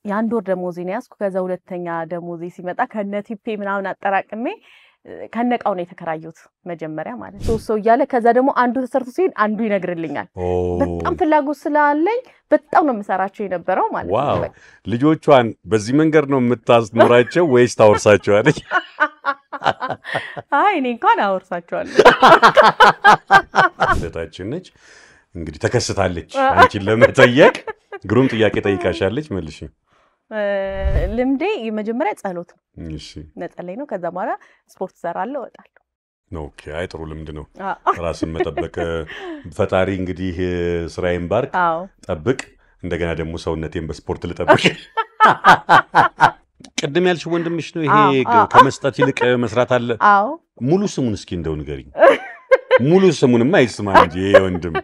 የአንድ ወር ደሞዜን ያዝኩ ከዛ ሁለተኛ ደሞዜ ሲመጣ ከነቲፔ ምናምን አጠራቅሜ ከነቃው ነው የተከራዩት መጀመሪያ ማለት ነው ሰው እያለ ከዛ ደግሞ አንዱ ተሰርቶ ሲል አንዱ ይነግርልኛል በጣም ፍላጎት ስላለኝ በጣም ነው መሰራቸው የነበረው ማለት ነው ዋው ልጆቿን በዚህ መንገድ ነው የምታስኖራቸው ወይስ ታወርሳቸዋለች አይ እኔ እንኳን አወርሳቸዋለሁ ለታችን ነች እንግዲህ ተከስታለች አንቺን ለመጠየቅ ግሩም ጥያቄ ጠይቃሻለች መልሺ ልምዴ የመጀመሪያ ጸሎት ነው እሺ ነጠለኝ ነው ከዛ በኋላ ስፖርት ሰራለሁ ወጣለሁ ኦኬ አይ ጥሩ ልምድ ነው ራስን መጠበቅ ፈጣሪ እንግዲህ ስራዬን ባርክ ጠብቅ እንደገና ደግሞ ሰውነቴን በስፖርት ልጠብቅ ቀደም ያልሽ ወንድምሽ ነው ይሄ ከመስጠት ይልቅ መስራት አለ አዎ ሙሉ ስሙን እስኪ እንደው ንገሪኝ ሙሉ ስሙንማ አይስማ እንጂ ወንድም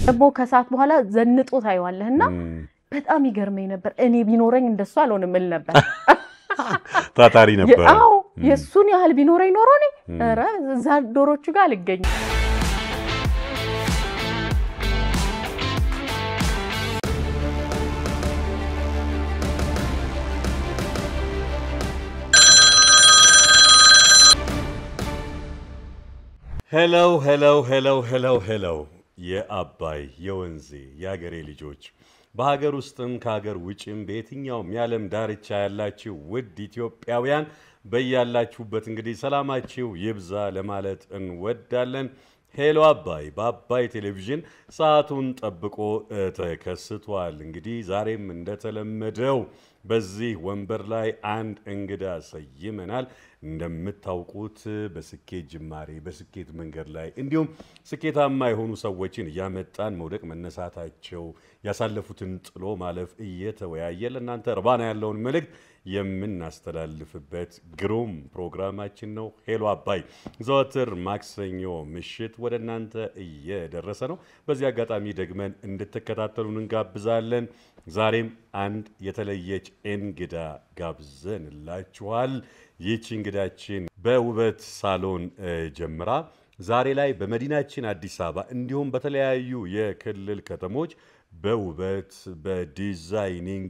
ደግሞ ከሰዓት በኋላ ዘንጦ ታይዋለህና በጣም ይገርመኝ ነበር እኔ ቢኖረኝ እንደሱ አልሆንም እል ነበር ታታሪ ነበር አዎ የሱን ያህል ቢኖረኝ ኖሮ እኔ ኧረ እዛ ዶሮቹ ጋር አልገኝ ሄሎ የአባይ የወንዜ ያገሬ ልጆች በሀገር ውስጥም ከሀገር ውጭም በየትኛውም የዓለም ዳርቻ ያላችሁ ውድ ኢትዮጵያውያን በያላችሁበት እንግዲህ ሰላማችሁ ይብዛ ለማለት እንወዳለን ሄሎ አባይ በአባይ ቴሌቪዥን ሰዓቱን ጠብቆ ተከስቷል እንግዲህ ዛሬም እንደተለመደው በዚህ ወንበር ላይ አንድ እንግዳ ሰይመናል እንደምታውቁት በስኬት ጅማሬ በስኬት መንገድ ላይ እንዲሁም ስኬታማ የሆኑ ሰዎችን ያመጣን መውደቅ መነሳታቸው ያሳለፉትን ጥሎ ማለፍ እየተወያየ ለእናንተ እርባና ያለውን መልእክት የምናስተላልፍበት ግሩም ፕሮግራማችን ነው ሄሎ አባይ ዘወትር ማክሰኞ ምሽት ወደ እናንተ እየደረሰ ነው በዚህ አጋጣሚ ደግመን እንድትከታተሉን እንጋብዛለን ዛሬም አንድ የተለየች እንግዳ ጋብዘንላችኋል ይህች እንግዳችን በውበት ሳሎን ጀምራ ዛሬ ላይ በመዲናችን አዲስ አበባ እንዲሁም በተለያዩ የክልል ከተሞች በውበት በዲዛይኒንግ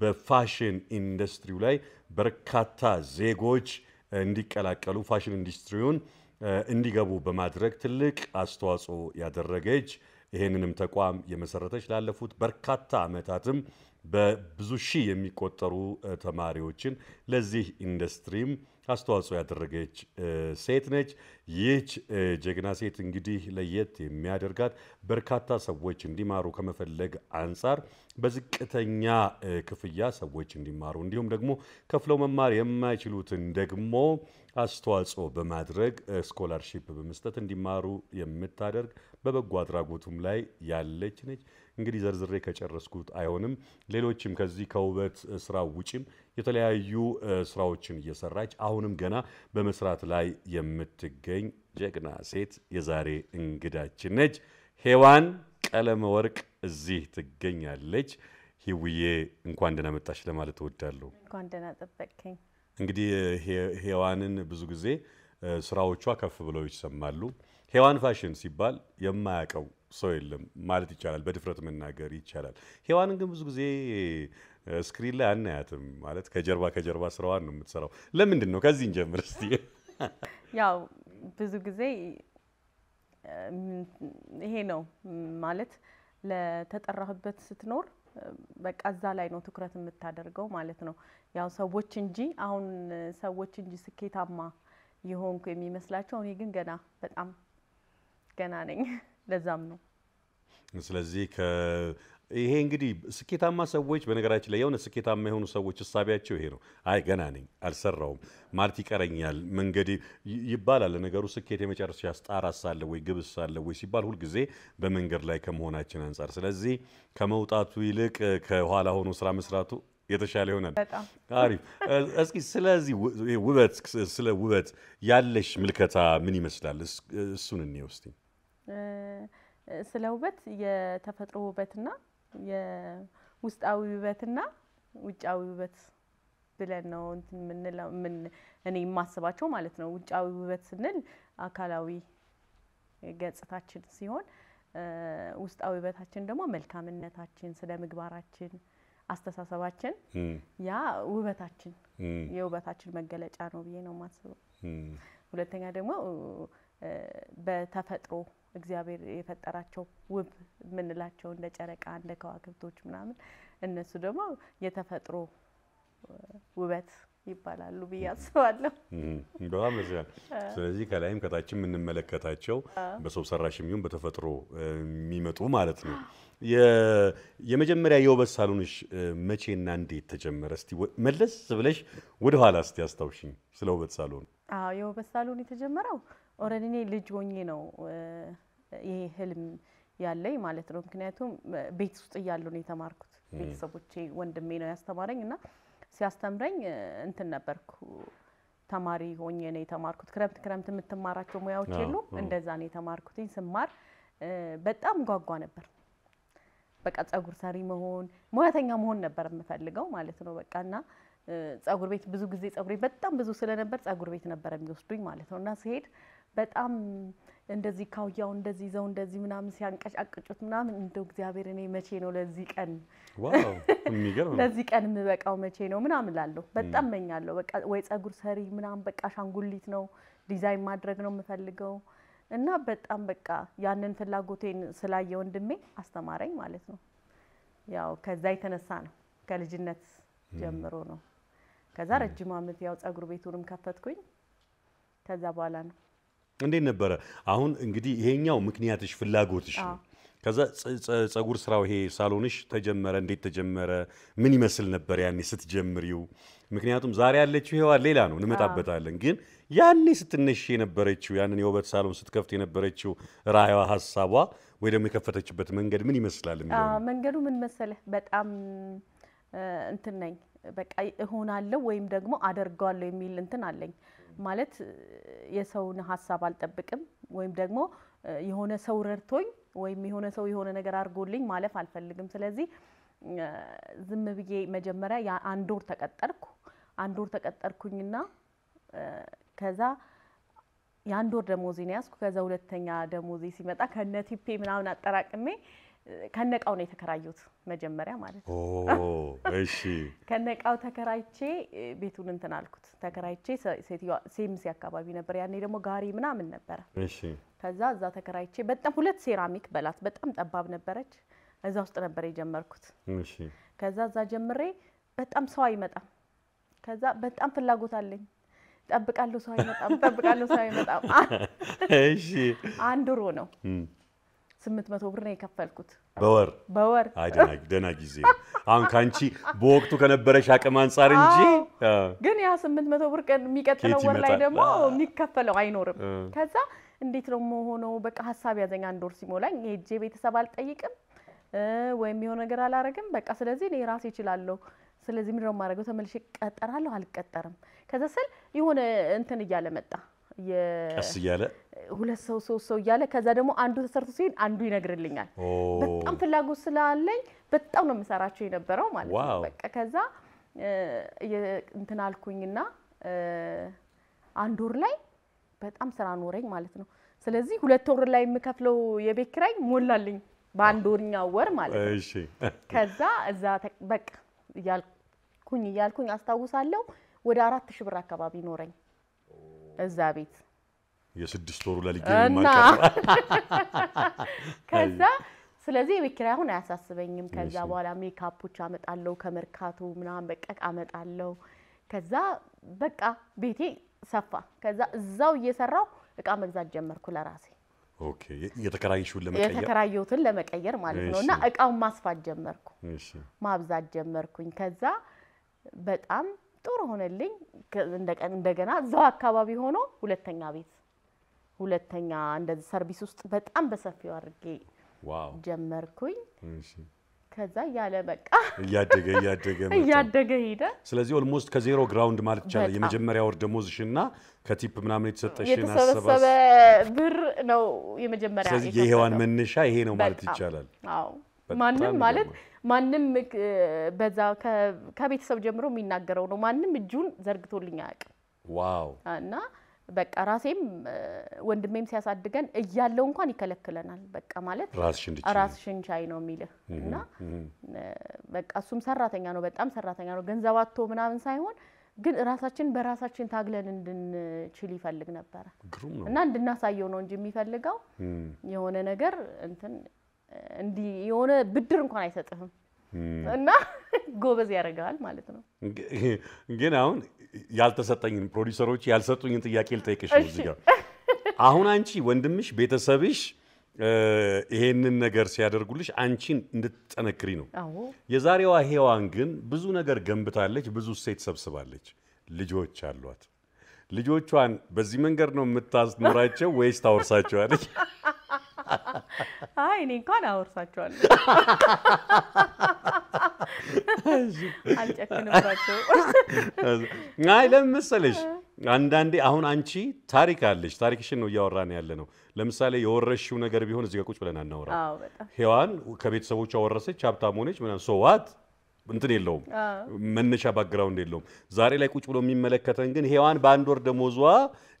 በፋሽን ኢንዱስትሪው ላይ በርካታ ዜጎች እንዲቀላቀሉ ፋሽን ኢንዱስትሪውን እንዲገቡ በማድረግ ትልቅ አስተዋጽኦ ያደረገች ይሄንንም ተቋም የመሰረተች ላለፉት በርካታ አመታትም በብዙ ሺህ የሚቆጠሩ ተማሪዎችን ለዚህ ኢንዱስትሪም አስተዋጽኦ ያደረገች ሴት ነች ይህች ጀግና ሴት እንግዲህ ለየት የሚያደርጋት በርካታ ሰዎች እንዲማሩ ከመፈለግ አንፃር በዝቅተኛ ክፍያ ሰዎች እንዲማሩ እንዲሁም ደግሞ ከፍለው መማር የማይችሉትን ደግሞ አስተዋጽኦ በማድረግ ስኮላርሺፕ በመስጠት እንዲማሩ የምታደርግ በበጎ አድራጎቱም ላይ ያለች ነች እንግዲህ ዘርዝሬ ከጨረስኩት አይሆንም ሌሎችም ከዚህ ከውበት ስራ ውጪም የተለያዩ ስራዎችን እየሰራች አሁንም ገና በመስራት ላይ የምትገኝ ጀግና ሴት የዛሬ እንግዳችን ነች ሄዋን ቀለመ ወርቅ እዚህ ትገኛለች ሂውዬ እንኳን ደህና መጣሽ ለማለት እወዳለሁ እንኳን ደህና ተጠበቀኝ እንግዲህ ሄዋንን ብዙ ጊዜ ስራዎቿ ከፍ ብለው ይሰማሉ ሄዋን ፋሽን ሲባል የማያቀው ሰው የለም ማለት ይቻላል በድፍረት መናገር ይቻላል ሄዋንን ግን ብዙ ጊዜ ስክሪን ላይ አናያትም ማለት ከጀርባ ስራዋን ነው የምትሰራው ለምንድን ነው ከዚህ እንጀምር እስቲ ያው ብዙ ጊዜ ይሄ ነው ማለት ለተጠራህበት ስትኖር በቃ እዛ ላይ ነው ትኩረት የምታደርገው ማለት ነው ያው ሰዎች እንጂ አሁን ሰዎች እንጂ ስኬታማ ይሆንኩ የሚመስላቸው እኔ ግን በጣም ገና ነኝ ለዛም ነው ስለዚህ ይሄ እንግዲህ ስኬታማ ሰዎች በነገራችን ላይ የሆነ ስኬታማ የሆኑ ሰዎች ሐሳቢያቸው ይሄ ነው አይ ገና ነኝ አልሰራውም ማለት ይቀረኛል መንገድ ይባላል ነገሩ ስኬት የመጨረሻ ጣራስ አለ ወይ ግብስ አለ ወይ ሲባል ሁሉ ጊዜ በመንገድ ላይ ከመሆናችን አንፃር ስለዚህ ከመውጣቱ ይልቅ ከኋላ ሆኖ ስራ መስራቱ የተሻለ ይሆናል በጣም አሪፍ እስኪ ስለዚህ ስለ ውበት ያለሽ ምልከታ ምን ይመስላል እሱን እንየው እስቲ ስለ ውበት የተፈጥሮ ውበትና የውስጣዊ ውበትና ውጫዊ ውበት ብለን ነው እኔ ማስባቸው ማለት ነው ውጫዊ ውበት ስንል አካላዊ ገጽታችን ሲሆን ውስጣዊ ውበታችን ደግሞ መልካምነታችን ስለ ምግባራችን አስተሳሰባችን ያ ውበታችን የውበታችን መገለጫ ነው ብዬ ነው ማስበው ሁለተኛ ደግሞ በተፈጥሮ እግዚአብሔር የፈጠራቸው ውብ ምንላቸው እንደ ጨረቃ እንደ ከዋክብቶች ምናምን እነሱ ደግሞ የተፈጥሮ ውበት ይባላሉ በያስባለሁ በጣም ለዚያ ስለዚህ ከላይም ከታችም እንመለከታቸው በሰው ሰራሽም ይሁን በተፈጥሮ የሚመጡ ማለት ነው የመጀመሪያ የውበት ሳሎንሽ መቼና እንዴት ተጀመረ እስቲ መለስ ብለሽ ወደ ኋላ እስቲ አስታውሽኝ ስለ ውበት ሳሎን የውበት ሳሎን የተጀመረው ኦሬዲ እኔ ልጅ ሆኜ ነው ይሄ ህልም ያለኝ ማለት ነው ምክንያቱም ቤት ውስጥ እያለሁ ነው የተማርኩት ቤተሰቦቼ ወንድሜ ነው ያስተማረኝና ሲያስተምረኝ እንትን ነበርኩ ተማሪ ሆኜ ነው የተማርኩት ክረምት የምትማራቸው ሙያዎች የሉ እንደዛ ነው የተማርኩት ስማር በጣም ጓጓ ነበር በቃ ጸጉር ሰሪ መሆን ሙያተኛ መሆን ነበር የምፈልገው ማለት ነው በቃና ጸጉር ቤት ብዙ ጊዜ ጸጉሬ በጣም ብዙ ስለነበር ጸጉር ቤት ነበር የሚወስዱኝ ማለት ነውና ሲሄድ በጣም እንደዚህ ካውያው እንደዚህ ዘው እንደዚህ ምናምን ሲያንቀጫቅጩት ምናምን እንደው እግዚአብሔር እኔ መቼ ነው ለዚህ ቀን ዋው የሚገርም ለዚህ ቀን ምበቃው መቼ ነው ምናምን ላለው በጣም መኛለሁ በቃ ወይ ጸጉር ሰሪ ምናምን በቃ ሻንጉሊት ነው ዲዛይን ማድረግ ነው የምፈልገው እና በጣም በቃ ያንን ፍላጎቴን ስላየ ወንድሜ አስተማረኝ ማለት ነው ያው ከዛ የተነሳ ነው ከልጅነት ጀምሮ ነው ከዛ ረጅም አመት ያው ጸጉር ቤቱንም ከፈትኩኝ ከዛ በኋላ ነው እንዴ ነበር አሁን እንግዲህ ይሄኛው ምክንያትሽ ፍላጎትሽ ነው ከዛ ጸጉር ስራው ይሄ ሳሎንሽ ተጀመረ እንዴት ተጀመረ ምን ይመስል ነበር ያኔ ስትጀምሪው ምክንያቱም ዛሬ ያለችው ይሄዋ ሌላ ነው እንመጣበታለን ግን ያኔ ስትነሽ የነበረችው ያንን የውበት ሳሎን ስትከፍት የነበረችው ራዕይዋ ሐሳቧ ወይ ደግሞ የከፈተችበት መንገድ ምን ይመስላል መንገዱ ምን መሰለህ በጣም እንትን ነኝ በቃ እሆናለሁ ወይም ደግሞ አደርጋለሁ የሚል እንትን አለኝ ማለት የሰውን ሐሳብ አልጠብቅም ወይም ደግሞ የሆነ ሰው ረድቶኝ ወይም የሆነ ሰው የሆነ ነገር አርጎልኝ ማለፍ አልፈልግም ስለዚህ ዝም ብዬ መጀመሪያ ያ አንድ ወር ተቀጠርኩኝና ከዛ የአንድ ወር ደሞዜን ያስኩ ከዛ ሁለተኛ ደሞዜ ሲመጣ ከነቲፔ ምናምን አጠራቅሜ ከነቃው ነው የተከራዩት መጀመሪያ ማለት ነው እሺ ከነቃው ተከራይቼ ቤቱን እንትን አልኩት ተከራይቼ ሴትዮ ሴምሲ አካባቢ ነበር ያኔ ደግሞ ጋሪ ምናምን ነበር እሺ ከዛ እዛ ተከራይቼ በጣም ሁለት ሴራሚክ በላት በጣም ጠባብ ነበረች እዛ ውስጥ ነበር የጀመርኩት እሺ ከዛ እዛ ጀምሬ በጣም ሰው አይመጣም ከዛ በጣም ፍላጎት አለኝ ጠብቃለሁ ሰው አይመጣም እሺ አንድ ወር ነው 800 ብር ነው የከፈልኩት በወር ደና ጊዜ አሁን ካንቺ በወቅቱ ከነበረሽ አቅም አንፃር እንጂ ግን ያ 800 ብር ቀን የሚቀጥለው ወር ላይ ደግሞ የሚከፈለው አይኖርም ከዛ እንዴት ነው ሆኖ በቃ ሐሳብ ያዘኝ አንድ ወር ሲሞላኝ ሄጄ ቤተሰብ አልጠይቅም ወይም የሆነ ነገር አላረግም በቃ ስለዚህ እኔ ራሴ እችላለሁ ስለዚህ ምን ነው ማረገው ተመልሼ ቀጠራለሁ አልቀጠርም ከዛ ስል የሆነ እንትን እያለ መጣ ቀስ እያለ ሁለት ሰው ሶስት ሰው እያለ ከዛ ደግሞ አንዱ ተሰርቶ ሲል አንዱ ይነግርልኛል በጣም ፍላጎት ስላለኝ በጣም ነው መሰራቸው የነበረው ማለት ነው በቃ ከዛ እንትን አልኩኝና አንድ ወር ላይ በጣም ስራ ኖረኝ ማለት ነው ስለዚህ ሁለት ወር ላይ የምከፍለው የቤት ኪራይ ሞላልኝ በአንድ ወርኛው ወር ማለት ነው እሺ ከዛ እዛ በቃ እያልኩኝ አስታውሳለሁ ወደ 4000 ብር አካባቢ ኖረኝ እዛ ቤት የስድስት ወሩ ለልጅም ማልቀር ከዛ ስለዚህ የቤት ኪራይ አሁን አያሳስበኝም ከዛ በኋላ ሜካፖች አመጣለሁ ከመርካቶ ምናምን በቃ አመጣለሁ ከዛ በቃ ቤቴ ሰፋ ከዛ እዛው እየሰራው እቃ መግዛት ጀመርኩ ለራሴ ኦኬ የተከራዩትን ለመቀየር ማለት ነውና እቃውን ማስፋት ጀመርኩ እሺ ማብዛት ጀመርኩኝ ከዛ በጣም ጥሩ ሆነልኝ እንደገና እዛው አካባቢ ሆኖ ሁለተኛ እንደዚህ ሰርቪስ ውስጥ በጣም በሰፊው አድርጌ ጀመርኩኝ እሺ ከዛ ያለ በቃ እያደገ ሄደ ስለዚህ ኦልሞስት ከዜሮ ግራውንድ ማለት ይችላል የመጀመሪያ ወር ደሞዝሽና ከቲፕ ምናምን የተሰጠሽና የተሰበሰበ ብር ነው የመጀመሪያ ስለዚህ የሄዋን መነሻ ይሄ ነው ማለት ይቻላል አዎ ማንንም በዛ ከቤተሰብ ጀምሮ የሚናገረው ነው ማንንም እጁን ዘርግቶልኝ አያውቅም ዋው እና በቃ ራሴም ወንድሜም ሲያሳድገን እያለው እንኳን ይከለክለናል በቃ ማለት ራስሽን ቻይ ነው የሚልህ እና በቃ እሱም ሰራተኛ ነው በጣም ሰራተኛ ነው ገንዘብ አጥቶ ምናምን ሳይሆን ግን ራሳችን በራሳችን ታግለን እንድንችል ይፈልግ ነበር እና እንድናሳየው ነው እንጂ የሚፈልገው የሆነ ነገር እንትን እንዲ የሆነ ብድር እንኳን አይሰጥህም እና ጎበዝ ያረጋል ማለት ነው ግን አሁን ያልተሰጠኝ ፕሮዲዩሰሮች ያልሰጡኝ ጥያቄ ልጠይቅሽ ነው እዚህ ጋር አሁን አንቺ ወንድምሽ ቤተሰብሽ ይሄንን ነገር ሲያደርጉልሽ አንቺን እንድትጠነክሪ ነው የዛሬዋ ሄዋን ግን ብዙ ነገር ገንብታለች ብዙ ሴት ሰብስባለች ልጆች አሏት ልጆቿን በዚህ መንገድ ነው የምታስኖራቸው ወይስ ታወርሳቸዋለች አይ እኔ እንኳን አወርሳቸዋለሁ አልጨክንባቸው አይ ለምሳሌሽ አንዳንዴ አሁን አንቺ ታሪክ አለሽ ታሪክሽን ነው ያወራን ያለ ነው ለምሳሌ የወረሽው ነገር ቢሆን እዚህ ጋር ቁጭ ብለን አናወራ ሄዋን ከቤተሰቦቿ ወረሰች ሀብታም ሆነች ምናምን ሶዋት እንትን የለውም መነሻ ባክግራውንድ የለውም ዛሬ ላይ ቁጭ ብሎ የሚመለከተን ግን ሄዋን በአንድ ወር ደሞዟ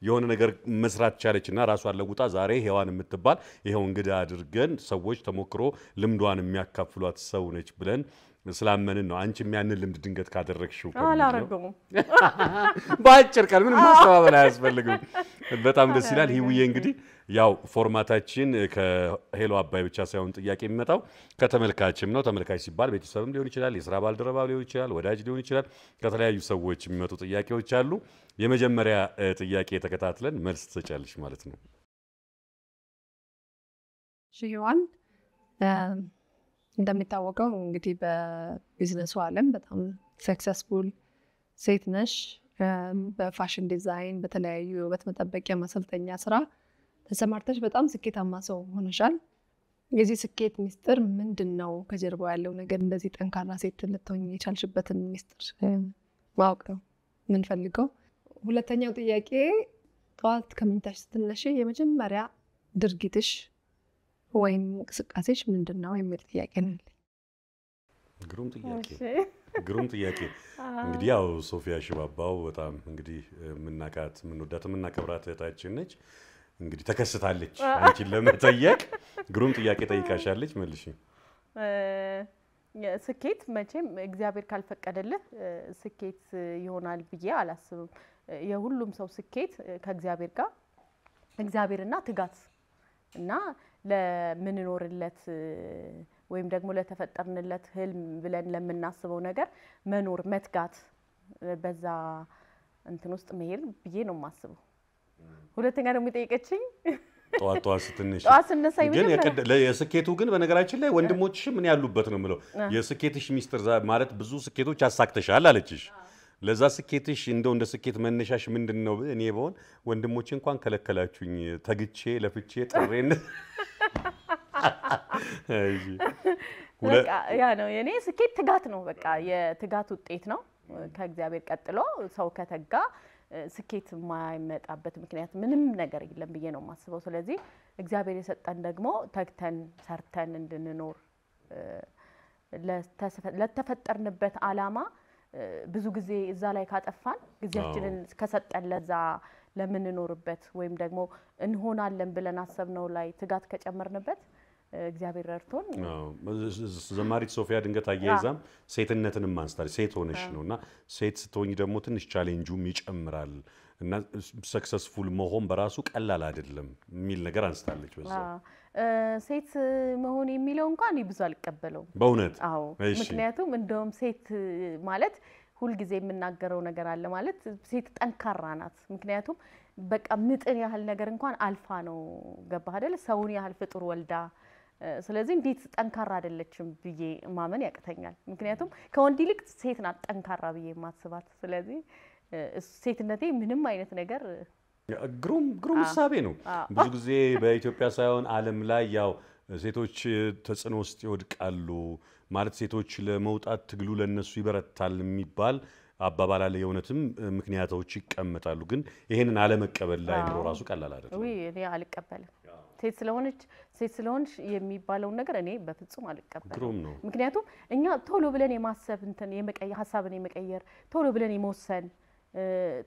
የሆነ ነገር መስራት ቻለችና ራሷን ለውጣ ዛሬ ሄዋን የምትባል ይሄው እንግዳ አድርገን ሰዎች ተሞክሮ ልምዷን የሚያካፍሏት ሰው ነች ብለን ስላመንን ነው አንቺ የሚያንን ልምድ ድንገት ካደረግሽው አላረገውም ባጭር ቃል ምንም ማስተባበል አያስፈልግም በጣም ደስ ይላል ሂውዬ እንግዲህ ያው ፎርማታችን ከሄሎ አባይ ብቻ ሳይሆን ጥያቄ የሚመጣው ከተመልካችም ነው ተመልካች ሲባል ቤተሰብም ሊሆን ይችላል የሥራ ባልደረባ ሊሆን ይችላል ወዳጅ ሊሆን ይችላል ከተለያዩ ሰዎች የሚመጡ ጥያቄዎች አሉ የመጀመሪያ ጥያቄ ተከታትለን መልስ ትሰጫለሽ ማለት ነው ሺዋን እንደሚታወቀው እንግዲህ በቢዝነሱ ዓለም በጣም ሰክሰስፉል ሴት ነሽ በፋሽን ዲዛይን በተለያዩ ውበት መጠበቂያ ማሰልጠኛ ስራ ተሰማርተሽ በጣም ስኬታማ ሰው ሆነሻል የዚህ ስኬት ሚስጥር ምንድነው ከጀርባው ያለው ነገር እንደዚህ ጠንካራ ሴት ልትሆኚ የቻልሽበትን ሚስጥር ማወቅ ነው ምን ፈልገው ሁለተኛው ጥያቄ ጠዋት ከመኝታሽ ስትነሺ የመጀመሪያ ድርጊትሽ ወይም እንቅስቃሴሽ ምንድነው የሚል ጥያቄ ነው ግሩም ጥያቄ እንግዲህ ያው ሶፊያ ሽባባው በጣም እንግዲህ ምናቃት ምንወዳት ምናከብራት እህታችን ነች እንግዲህ ተከስታለች አንቺን ለመጠየቅ ግሩም ጥያቄ ጠይቃሻለች መልሺ ስኬት መቼም እግዚአብሔር ካልፈቀደልህ ስኬት ይሆናል ብዬ አላስብም የሁሉም ሰው ስኬት ከእግዚአብሔር ጋር እግዚአብሔርና ትጋት እና ለምንኖርለት ወይም ደግሞ ለተፈጠርንለት ህልም ብለን ለምናስበው ነገር መኖር መትጋት በዛ እንትን ውስጥ መሄድ ብዬ ነው ማስበው ሁለተኛ ደግሞ ጠይቀችኝ ጧጧ ስትነሽ ጧስነሳይ ግን የስኬቱ ግን በነገራችን ላይ ወንድሞችሽ ምን ያሉበት ነው ምለው የስኬትሽ ሚስጥር ማለት ብዙ ስኬቶች አሳክተሻል አለችሽ ለዛ ስኬትሽ እንደው እንደ ስኬት መነሻሽ ምንድነው እኔ በሆን ወንድሞቼ እንኳን ከለከላችሁኝ ተግቼ ለፍቼ ጥሬን በቃ ያ ነው የኔ ስኬት ትጋት ነው በቃ የትጋት ውጤት ነው ከእግዚአብሔር ቀጥሎ ሰው ከተጋ ስኬት የማይመጣበት ምክንያት ምንም ነገር የለም ብዬ ነው ማስበው ስለዚህ እግዚአብሔር የሰጠን ደግሞ ተግተን ሰርተን እንድንኖር ለተፈጠርንበት ዓላማ ብዙ ጊዜ እዛ ላይ ካጠፋን ጊዜያችንን ከሰጠን ለዛ ለምንኖርበት ወይም ደግሞ እንሆናለን ብለን አሰብነው ላይ ትጋት ከጨመርንበት እግዚአብሔር ረድቶን ዘማሪት ሶፊያ ድንገት አያይዛም ሴትነትንም አንስታል ሴት ሆነሽ ነውና ሴት ስትሆኚ ደግሞ ትንሽ ቻሌንጁም ይጨምራል እና ሰክሰስፉል መሆን በራሱ ቀላል አይደለም የሚል ነገር አንስታለች በዛ ሴት መሆን የሚለው እንኳን ይብዙ አልቀበለው በእውነት አዎ ምክንያቱም እንደውም ሴት ማለት ሁሉ ጊዜ የምናገረው ነገር አለ ማለት ሴት ጠንካራ ናት ምክንያቱም በቃ ምጥን ያህል ነገር እንኳን አልፋ ነው ገባህ አይደል ሰውን ያህል ፍጡር ወልዳ ስለዚህ እንዴት ጠንካራ አይደለችም ብዬ ማመን ያቅተኛል ምክንያቱም ከወንድ ይልቅ ሴት ናት ጠንካራ ብዬ ማስባት ስለዚህ ሴትነቴ ምንም አይነት ነገር ግሩም ሐሳቤ ነው ብዙ ጊዜ በኢትዮጵያ ሳይሆን ዓለም ላይ ያው ሴቶች ተጽዕኖ ውስጥ ይወድቃሉ ማለት ሴቶች ለመውጣት ትግሉ ለነሱ ይበረታል የሚባል አባባል አለ የእውነትም ምክንያቶች ይቀመጣሉ ግን ይሄንን አለ መቀበል ላይ ነው ራሱ ቀላል አይደለም ወይ እኔ አልቀበልም ሴት ስለሆነች የሚባለው ነገር እኔ በፍጹም አልቀበልም ግሩም ነው ምክንያቱም እኛ ቶሎ ብለን የማሰብ እንትን ሐሳብን የመቀየር ቶሎ ብለን የመወሰን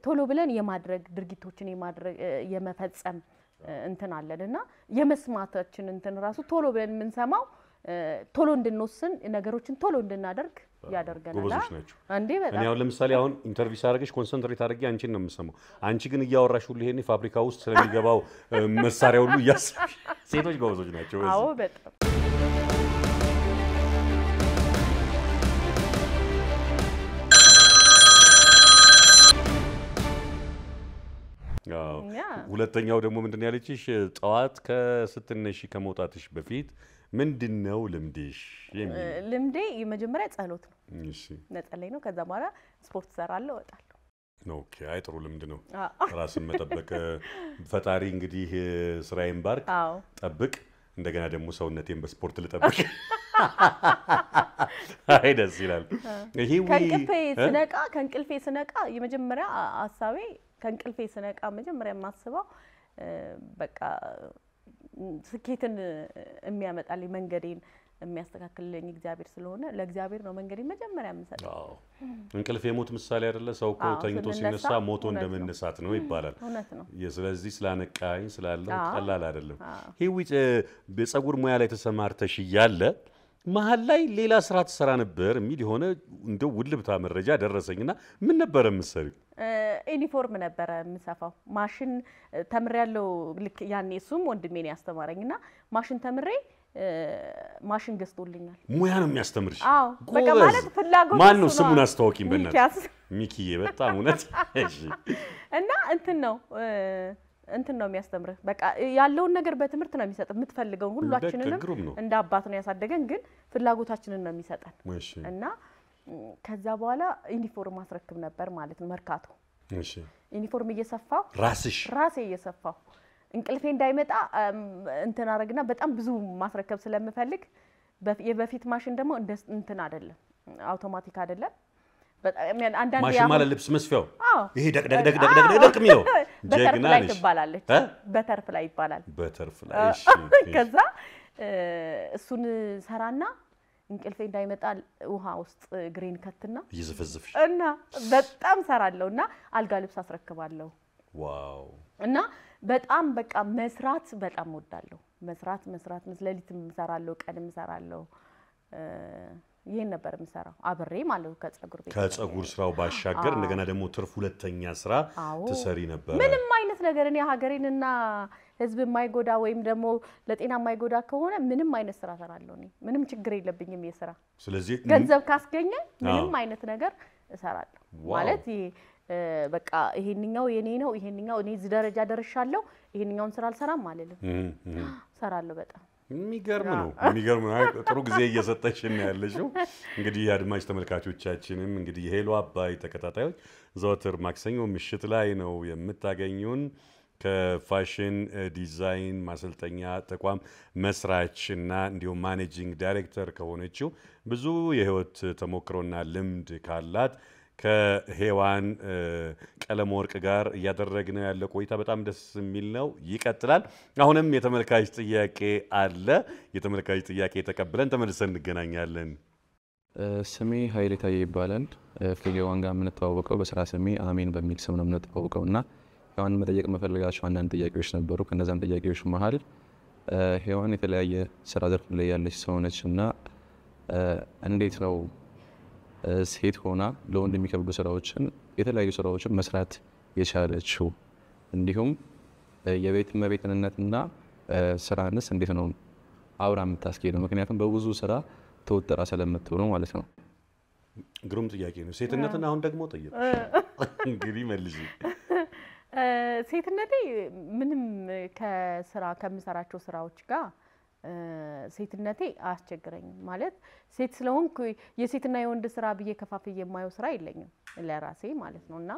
ቶሎ ብለን የማድረግ ድርጊቶችን የመፈጸም እንትን አለንና የመስማታችን እንትን ራሱ ቶሎ ብለን የምንሰማው ቶሎ እንድንወስን ነገሮችን ቶሎ እንድናደርግ ያደርገናል አንዴ በጣም እኔ ለምሳሌ አሁን ኢንተርቪው ሳደርግሽ ኮንሰንትሬት አድርጌ አንቺን ነው የምሰማው አንቺ ግን እያወራሽ ሁሉ ይሄኔ ፋብሪካ ውስጥ ስለሚገባው መሳሪያ ሁሉ እያሰብሽ ሴቶች ጎበዞች ናቸው አዎ በጣም ሁለተኛው ደግሞ ምንድነው ያለችሽ ጠዋት ከስትነሺ ከመውጣትሽ በፊት ምንድነው ልምድሽ የሚል ልምዴ የመጀመሪያ ጸሎት ነው እሺ ነጸለይ ነው ከዛ በኋላ ስፖርት ሰራለሁ እወጣለሁ ኦኬ አይ ጥሩ ልምድ ነው ራስን መጠበቅ ፈጣሪ እንግዲህ ስራዬን ባርክ ጠብቅ እንደገና ደግሞ ሰውነቴን በስፖርት ልጠብቅ አይ ደስ ይላል ይሄ ከእንቅልፌ ስነቃ የመጀመሪያ ሐሳቤ ከእንቅልፌ ስነቃ መጀመሪያ የማስበው በቃ ስኬትን የሚያመጣልኝ መንገዴን የሚያስተካክልልኝ እግዚአብሔር ስለሆነ ለእግዚአብሔር ነው መንገዴን መጀመሪያ የምሰጠው እንቅልፍ የሞት ምሳሌ አይደለ ሰው እኮ ተኝቶ ሲነሳ ሞቶ እንደመነሳት ነው ይባላል እውነት ነው ስለዚህ ስላነቃኝ ስላለው ቀላል አይደለም ሂዊ በፀጉር ሙያ ላይ ተሰማርተሽ ይያለ መሃል ላይ ሌላ ስራ ተሰራ ነበር የሚል ሆነ እንደው ውልብታ መረጃ ደረሰኝና ምን ነበር የምትሰሪው ዩኒፎርም ነበር የምሰፋው ማሽን ተምሬያለሁ ልክ ያኔ እሱም ወንድሜ ነው ያስተማረኝና ማሽን ተምሬ ማሽን ገዝቶልኛል ሙያ ነው የሚያስተምርሽ አዎ በቃ ማለት ፍላጎት ማን ነው ስሙን አስተዋውቂኝ በእናትህ ሚኪዬ በጣም እውነት እሺ እና እንትን ነው የሚያስተምርህ በቃ ያለውን ነገር በትምህርት ነው የሚሰጥ የምትፈልገው ሁላችንንም እንደ አባት ነው ያሳደገን ግን ፍላጎታችንን ነው የሚሰጠን እና ከዛ በኋላ ዩኒፎርም ማስረክብ ነበር ማለት ነው መርካቶ እሺ ዩኒፎርም እየሰፋው ራሴ እየሰፋው እንቅልፌ እንዳይመጣ እንትን አረግና በጣም ብዙ ማስረከብ ስለምፈልግ የበፊት ማሽን ደግሞ እንትን አይደለም አውቶማቲክ አይደለም በጣም አንዳንዴ ማሽን ማለት ልብስ መስፊያው ይሄ ደቅ የሚለው ጀግና ነሽ ይባላልች በተርፍ ላይ ይባላል በተርፍ ላይ እሺ ከዛ እሱን ሰራና እንቅልፌ እንዳይመጣ ውሃ ውስጥ ግሬን ከትና ይዘፈዝፍሽ እና በጣም ሰራለውና አልጋ ልብስ አስረክባለሁ ዋው እና በጣም በቃ መስራት በጣም ወዳለሁ መስራት ለሊትም ሰራለሁ ቀንም ሰራለሁ ይሄን ነበር የምሰራው አብሬ ማለት ከፀጉር ስራው ባሻገር እንደገና ደግሞ ትርፍ ሁለተኛ ስራ ተሰሪ ነበር ምንም አይነት ነገር እኔ ሀገሬንና ህዝብ የማይጎዳ ወይም ደግሞ ለጤና የማይጎዳ ከሆነ ምንም አይነት ስራ ሰራለሁ እኔ ምንም ችግር የለብኝም የስራ ስለዚህ ገንዘብ ካስገኘ ምንም አይነት ነገር እሰራለሁ ማለት በቃ ይሄንኛው የኔ ነው ይሄንኛው እኔ እዚህ ደረጃ ደርሻለሁ ይሄንኛውን ስራ አልሰራም አልልም ሰራለሁ በጣም የሚገርም ነው ጥሩ ጊዜ እየሰጠሽን ያለሽው እንግዲህ አድማጭ ተመልካቾቻችንም እንግዲህ የሄሎ አባይ ተከታታዮች ዘወትር ማክሰኞ ምሽት ላይ ነው የምታገኙን ከፋሽን ዲዛይን ማሰልጠኛ ተቋም መስራችና እንዲሁም ማኔጂንግ ዳይሬክተር ከሆነችው ብዙ የህይወት ተሞክሮና ልምድ ካላት ከሄዋን ቀለም ወርቅ ጋር ያደረግነው ያለ ቆይታ በጣም ደስ የሚል ነው ይቀጥላል አሁንም የተመልካች ጥያቄ አለ የተመልካች ጥያቄ ተቀብለን ተመልሰን እንገናኛለን ስሜ ኃይሌ ታዬ ይባላል ከሄዋን ጋር የምንተዋወቀው በስራ ስሜ አሜን በሚል ስም ነው የምንተዋወቀውና ሄዋን መጠየቅ መፈልጋቸው አንዳንድ ጥያቄዎች ነበሩ ከነዛም ጥያቄዎች መሃል ሄዋን የተለያየ ስራ ዘርፍ ላይ ያለች ሰው ነችና እንዴት ነው ሴት ሆና ለወንድ የሚከብዱ ስራዎችን የተለያዩ ስራዎችን መስራት የቻለችው እንዲሁም የቤት እመቤትነትና ስራንስ እንዴት ነው አብራ የምታስኬደው ምክንያቱም በብዙ ስራ ተወጥራ ስለምትሆን ማለት ነው ግሩም ጥያቄ ነው ሴትነትን አሁን ደግሞ ጠይቅ እንግዲህ መልጂ ሴትነቴ ምንም ከስራ ከምሰራቸው ስራዎች ጋር ሴትነቴ አያስቸግረኝም ማለት ሴት ስለሆንኩ የሴትና የወንድ ስራ ብዬ ከፋፍዬ የማየው ስራ የለኝም ለራሴ ማለት ነውና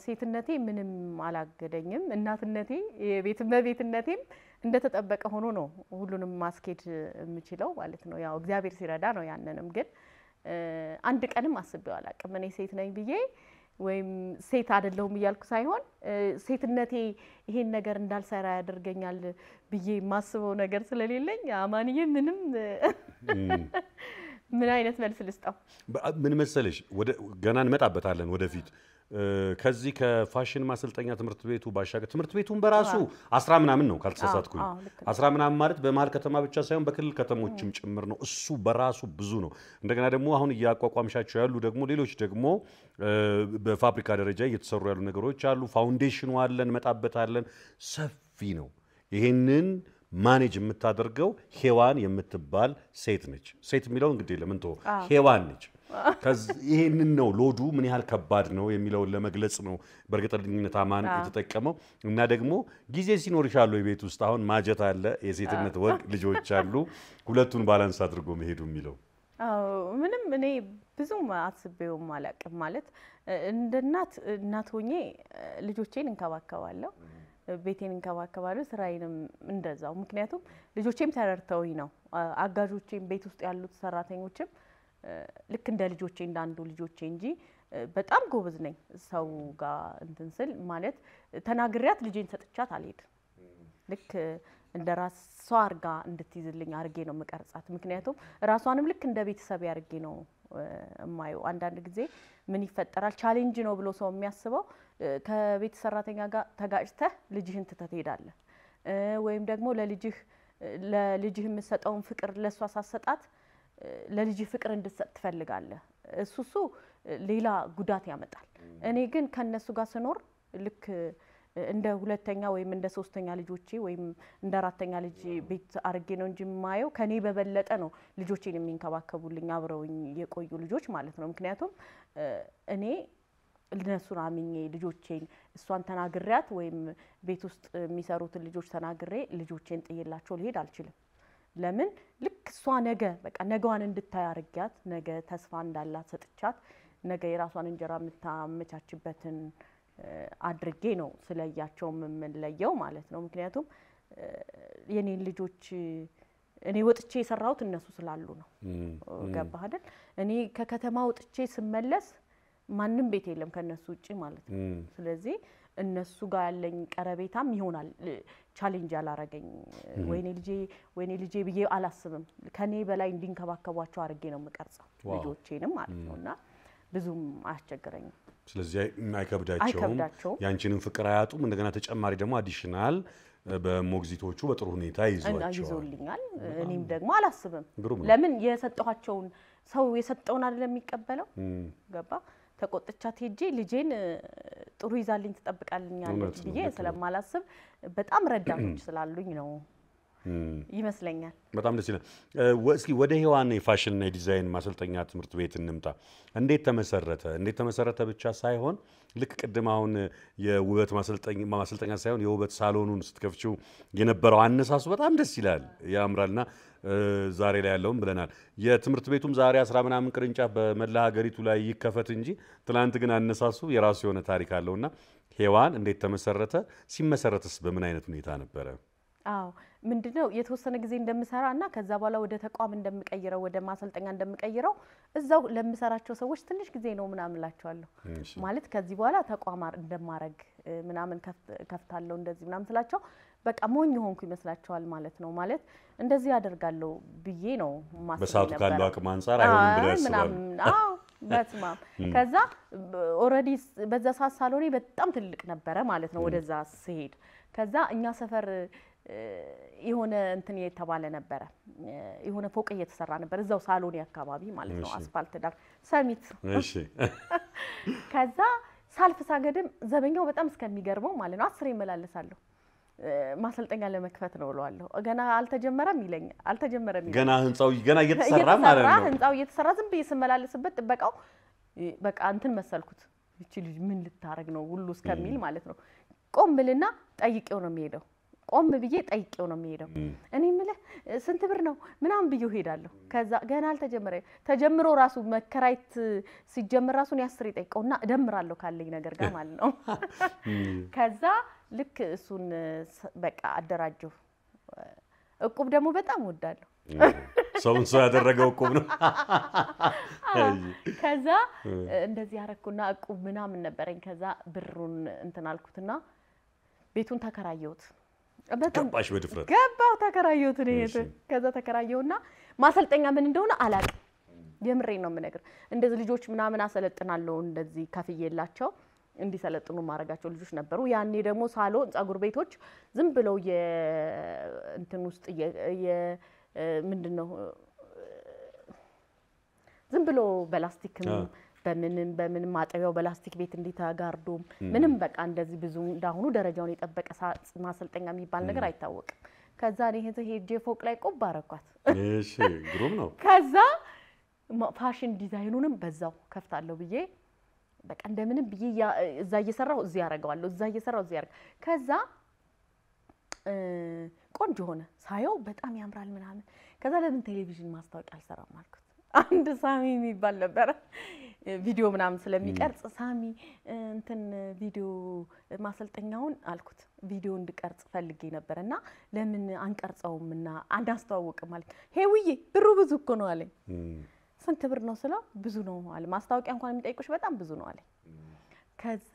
ሴትነቴ ምንም አላገደኝም እናትነቴ የቤትነቴም እንደተጠበቀ ሆኖ ነው ሁሉንም ማስኬድ የምችለው ማለት ነው ያው እግዚአብሔር ሲረዳ ነው ያንንም ግን አንድ ቀንም አስቤው አላቅም እኔ ሴት ነኝ ብዬ ወይም ሴት አይደለሁም ይያልኩ ሳይሆን ሴትነቴ ይሄን ነገር እንዳልሰራ ያደርገኛል ብዬ ማስበው ነገር ስለሌለኝ አማንዬ ምንም ምን አይነት መልስ ልስጣው ምን መሰለሽ ወደ ገና እንመጣበታለን ወደፊት ከዚህ ከፋሽን ማሰልጠኛ ትምህርት ቤቱ ባሻገር ትምህርት ቤቱን በራሱ 10 ምናምን ነው ካልተሳሳትኩኝ 10 ምናምን ማለት በመሀል ከተማ ብቻ ሳይሆን በክልል ከተሞችም ጭምር ነው እሱ በራሱ ብዙ ነው እንደገና ደግሞ አሁን እያቋቋምሻቸው ያሉ ደግሞ ሌሎች ደግሞ በፋብሪካ ደረጃ እየተሰሩ ያሉ ነገሮች አሉ ፋውንዴሽኑ አለ እንመጣበታለን ሰፊ ነው ይሄንን ማኔጅ የምታደርገው ሄዋን የምትባል ሴት ነች ሴት የሚለው እንግዲህ ለምን ተው ሄዋን ነች ይሄንን ነው ሎዱ ምን ያህል ከባድ ነው የሚለው ለመግለጽ ነው በርግጠኝነት አማን የተጠቀመው እና ደግሞ ጊዜ ሲኖርሻል የቤት ውስጥ አሁን ማጀት አለ የሴትነት ወግ ልጆች አሉ ሁለቱን ባላንስ አድርጎ መሄዱ የሚለው ምንም እኔ ብዙም አስቤውም አላቅም ማለት እንደ እናት ሆኜ ልጆቼን እንከባከባለሁ ቤቴን እንከባከባለሁ ስራዬንም እንደዛው ምክንያቱም ልጆቼም ተረድተውኝ ነው አጋጆቼም ቤት ውስጥ ያሉት ሰራተኞችም ልክ እንደ ልጆቼ እንዳንዱ ልጆቼ እንጂ በጣም ጎበዝ ነኝ ሰው ጋር እንትን ስል ማለት ተናግሪያት ልጄን ሰጥቻት አልሄድም ልክ እንደ ራስ ሰው አርጋ እንድትይዝልኝ አርጌ ነው መቀርጻት ምክንያቱም ራሷንም ልክ እንደ ቤተሰብ ያርጌ ነው ማዩ አንዳንድ ጊዜ ምን ይፈጠራል ቻሌንጅ ነው ብሎ ሰው የሚያስበው ከቤት ሰራተኛ ጋር ተጋጭተህ ልጅህን ትተሄዳለህ ወይም ደግሞ ለልጅህ የምትሰጠውን ፍቅር ለሷ ሳሰጣት ለልጅ ፍቅር እንድትሰጥ ትፈልጋለህ እሱ ሌላ ጉዳት ያመጣል እኔ ግን ከነሱ ጋር ስኖር ልክ እንደ ሁለተኛ ወይም እንደ ሶስተኛ ልጆቼ ወይም እንደ አራተኛ ልጅ ቤት አርጌ ነው እንጂ ማየው ከኔ በበለጠ ነው ልጆቼን የሚንከባከቡልኝ አብረውኝ የቆዩ ልጆች ማለት ነው ምክንያቱም እኔ ለነሱን አምኜ ልጆቼን እሷን ተናግሪያት ወይም ቤት ውስጥ የሚሰሩትን ልጆች ተናግሬ ልጆቼን ጥዬላቸው ልሄድ አልችልም ለምን ልክ እሷ ነገ በቃ ነገዋን እንድታይ አርጋት ነገ ተስፋ እንዳላት ሰጥቻት ነገ የራሷን እንጀራ የምታመቻችበትን አድርጌ ነው ስለያቸው የምንለየው ማለት ነው ምክንያቱም የኔን ልጆች እኔ ወጥቼ የሰራሁት እነሱ ስላሉ ነው ገባህ አይደል እኔ ከከተማ ወጥቼ ስመለስ ማንንም ቤት የለም ከነሱ ውጪ ማለት ነው ስለዚህ እነሱ ጋር ያለኝ ቀረቤታም ይሆናል ቻሌንጅ ያላረገኝ ወይኔ ልጄ ብዬ አላስብም ከኔ በላይ እንዲንከባከቧቸው አርጌ ነው መቀርጻው ልጆቼንም ማለት ነውና ብዙም አያስቸግረኝም ስለዚህ አይከብዳቸውም ያንቺንም ፍቅር አያጡም እንደገና ተጨማሪ ደግሞ አዲሽናል በሞግዚቶቹ በጥሩ ሁኔታ ይዞልኛል እኔም ደግሞ አላስብም ለምን የሰጠኋቸውን ሰው የሰጠውን አይደለም የሚቀበለው ገባ ተቆጥቻት ሄጄ ልጄን ጥሩ ይዛልኝ ተጠብቃልኛለች ብዬ ስለማላስብ በጣም ረዳቶች ስላሉኝ ነው ይመስለኛል በጣም ደስ ይላል እስኪ ወደ ሄዋን የፋሽን እና ዲዛይን ማሰልጠኛ ትምህርት ቤት እንምጣ እንዴት ተመሰረተ ብቻ ሳይሆን ልክ ቅድም አሁን የውበት ማሰልጠኛ ሳይሆን የውበት ሳሎኑን ስትከፍቺው የነበረው አነሳሱ በጣም ደስ ይላል ያምራልና ዛሬ ላይ ያለውም ብለናል የትምህርት ቤቱም ዛሬ 10 ምናምን ቅርንጫፍ በመላ ሀገሪቱ ላይ ይከፈት እንጂ ትላንት ግን አነሳሱ የራሱ የሆነ ታሪክ አለውና ሄዋን እንዴት ተመሰረተ ሲመሰረትስ በምን አይነት ሁኔታ ነበረ አዎ ምንድነው የተወሰነ ጊዜ እንደምሰራና ከዛ በኋላ ወደ ተቋም እንደምቀይረው ወደ ማሰልጠኛ እንደምቀይረው እዛው ለምሰራቸው ሰዎች ትንሽ ጊዜ ነው ምናምላቸዋለሁ ማለት ከዚህ በኋላ ተቋም እንደማረግ ምናምን ከፍታለሁ እንደዚህ ምናምን ስላቸው በቃ ሞኝ ሆንኩ ይመስላቸዋል ማለት ነው ማለት እንደዚህ ያደርጋለሁ ብዬ ነው ማሰብ በሳቱ ካለው አቅም አንፃር አይሆንም ብለህ ያስባል አዎ በስማም ከዛ ኦሬዲ በዛ ሳሎኔ በጣም ትልቅ ነበረ ማለት ነው ወደዛ ሲሄድ ከዛ እኛ ሰፈር የሆነ እንትን የተባለ ነበር የሆነ ፎቅ እየተሰራ ነበር እዛው ሳሎኒ አካባቢ ማለት ነው አስፋልት ዳር ሰሚት እሺ ከዛ ሳልፍ ሳገድም ዘበኛው በጣም እስከሚገርመው ማለት ነው 10 ይመላለሳለሁ ማሰልጠኛ ለመክፈት ነው ብለዋለሁ ገና አልተጀመረም ይለኛል ገና ህንጻው ገና እየተሰራ ማለት ነው ህንጻው እየተሰራ ዝም ብዬ ስመላለስበት ጥበቃው በቃ እንትን መሰልኩት እቺ ልጅ ምን ልታረግ ነው ሁሉ እስከሚል ማለት ነው ቆም ብልና ጠይቄው ነው የሚሄደው ቆም ብዬ ጠይቄው ነው የሚሄደው እኔ ምልህ ስንት ብር ነው ምናምን ብዬው ሄዳለሁ ከዛ ገና አልተጀመረ ተጀምሮ ራሱ መከራይት ሲጀምር ራሱን ያስር ይጠይቀውና እደምራለሁ ካለኝ ነገር ጋር ማለት ነው ከዛ ልክ እሱን በቃ አደራጀው እቁብ ደግሞ በጣም ወዳለሁ ሰውን ሰው ያደረገው እቁብ ነው ከዛ እንደዚህ ያረኩና እቁብ ምናምን ነበረኝ ከዛ ብሩን እንትን አልኩትና ቤቱን ተከራየሁት ገባሽ በድፍረት ገባው ተከራየሁት ነው ከዛ ተከራየውና ማሰልጠኛ ምን እንደሆነ አላውቅም የምሬ ነው የምነግር እንደዚህ ልጆች ምናምን አሰለጥናለሁ እንደዚህ ከፍዬላቸው እንዲሰለጥኑ ማረጋቸው ልጆች ነበሩ። ያኔ ደግሞ ሳሎን ጸጉር ቤቶች ዝም ብለው እንትን ውስጥ ምንድነው ዝም ብሎ በላስቲክም በምንም ማጠቢያው በላስቲክ ቤት እንዲታጋርዶም ምንም በቃ እንደዚህ ብዙ እንዳሁኑ ደረጃውን የጠበቀ ማሰልጠኛ የሚባል ነገር አይታወቅም። ከዛ ሄጄ ፎቅ ላይ ቆብ አረኳት። እሺ ግሩም ነው። ከዛ ፋሽን ዲዛይኑንም በዛው ከፍታለሁ ብዬ በቃ እንደምንም ብዬ እዛ እየሰራው እዚህ ያረጋዋለሁ እዛ እየሰራው እዚህ ያረጋ ከዛ ቆንጆ ሆነ ሳየው በጣም ያምራል ምናምን። ከዛ ለምን ቴሌቪዥን ማስታወቂያ አልሰራም አልኩት። አንድ ሳሚ የሚባል ነበር ቪዲዮ ምናምን ስለሚቀርጽ ሳሚ እንትን ቪዲዮ ማሰልጠኛውን አልኩት ቪዲዮ እንድቀርጽ ፈልጌ ነበርና ለምን አንቀርጸውምና አናስተዋውቅም ማለት ሄውዬ ብሩ ብዙ እኮ ነው አለኝ። ስንት ብር ነው ስለው ብዙ ነው አለ። ማስታወቂያ እንኳን የሚጠይቁሽ በጣም ብዙ ነው አለኝ። ከዛ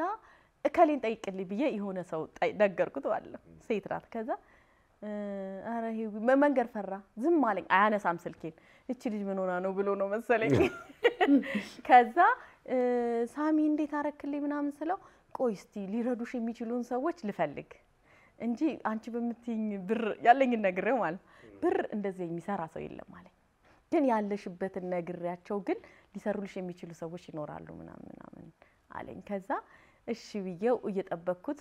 እከሌን ጠይቅልኝ ብዬ የሆነ ሰው ነገርኩት ማለት ሴት ናት። ከዛ አረ ሄው መንገር ፈራ ዝም አለኝ። አያነሳም ስልኬን። እቺ ልጅ ምን ሆና ነው ብሎ ነው መሰለኝ። ከዛ ሳሚ እንዴት አረክልኝ ምናምን ስለው ቆይ እስቲ ሊረዱሽ የሚችሉን ሰዎች ልፈልግ እንጂ አንቺ በምትይኝ ብር ያለኝ ነግሬው ማለት ብር እንደዚህ የሚሰራ ሰው የለም ማለት ግን ያለሽበትን ነግሬያቸው ግን ሊሰሩልሽ የሚችሉ ሰዎች ይኖራሉ ምናምን አለኝ። ከዛ እሺ ብዬው እየጠበቅኩት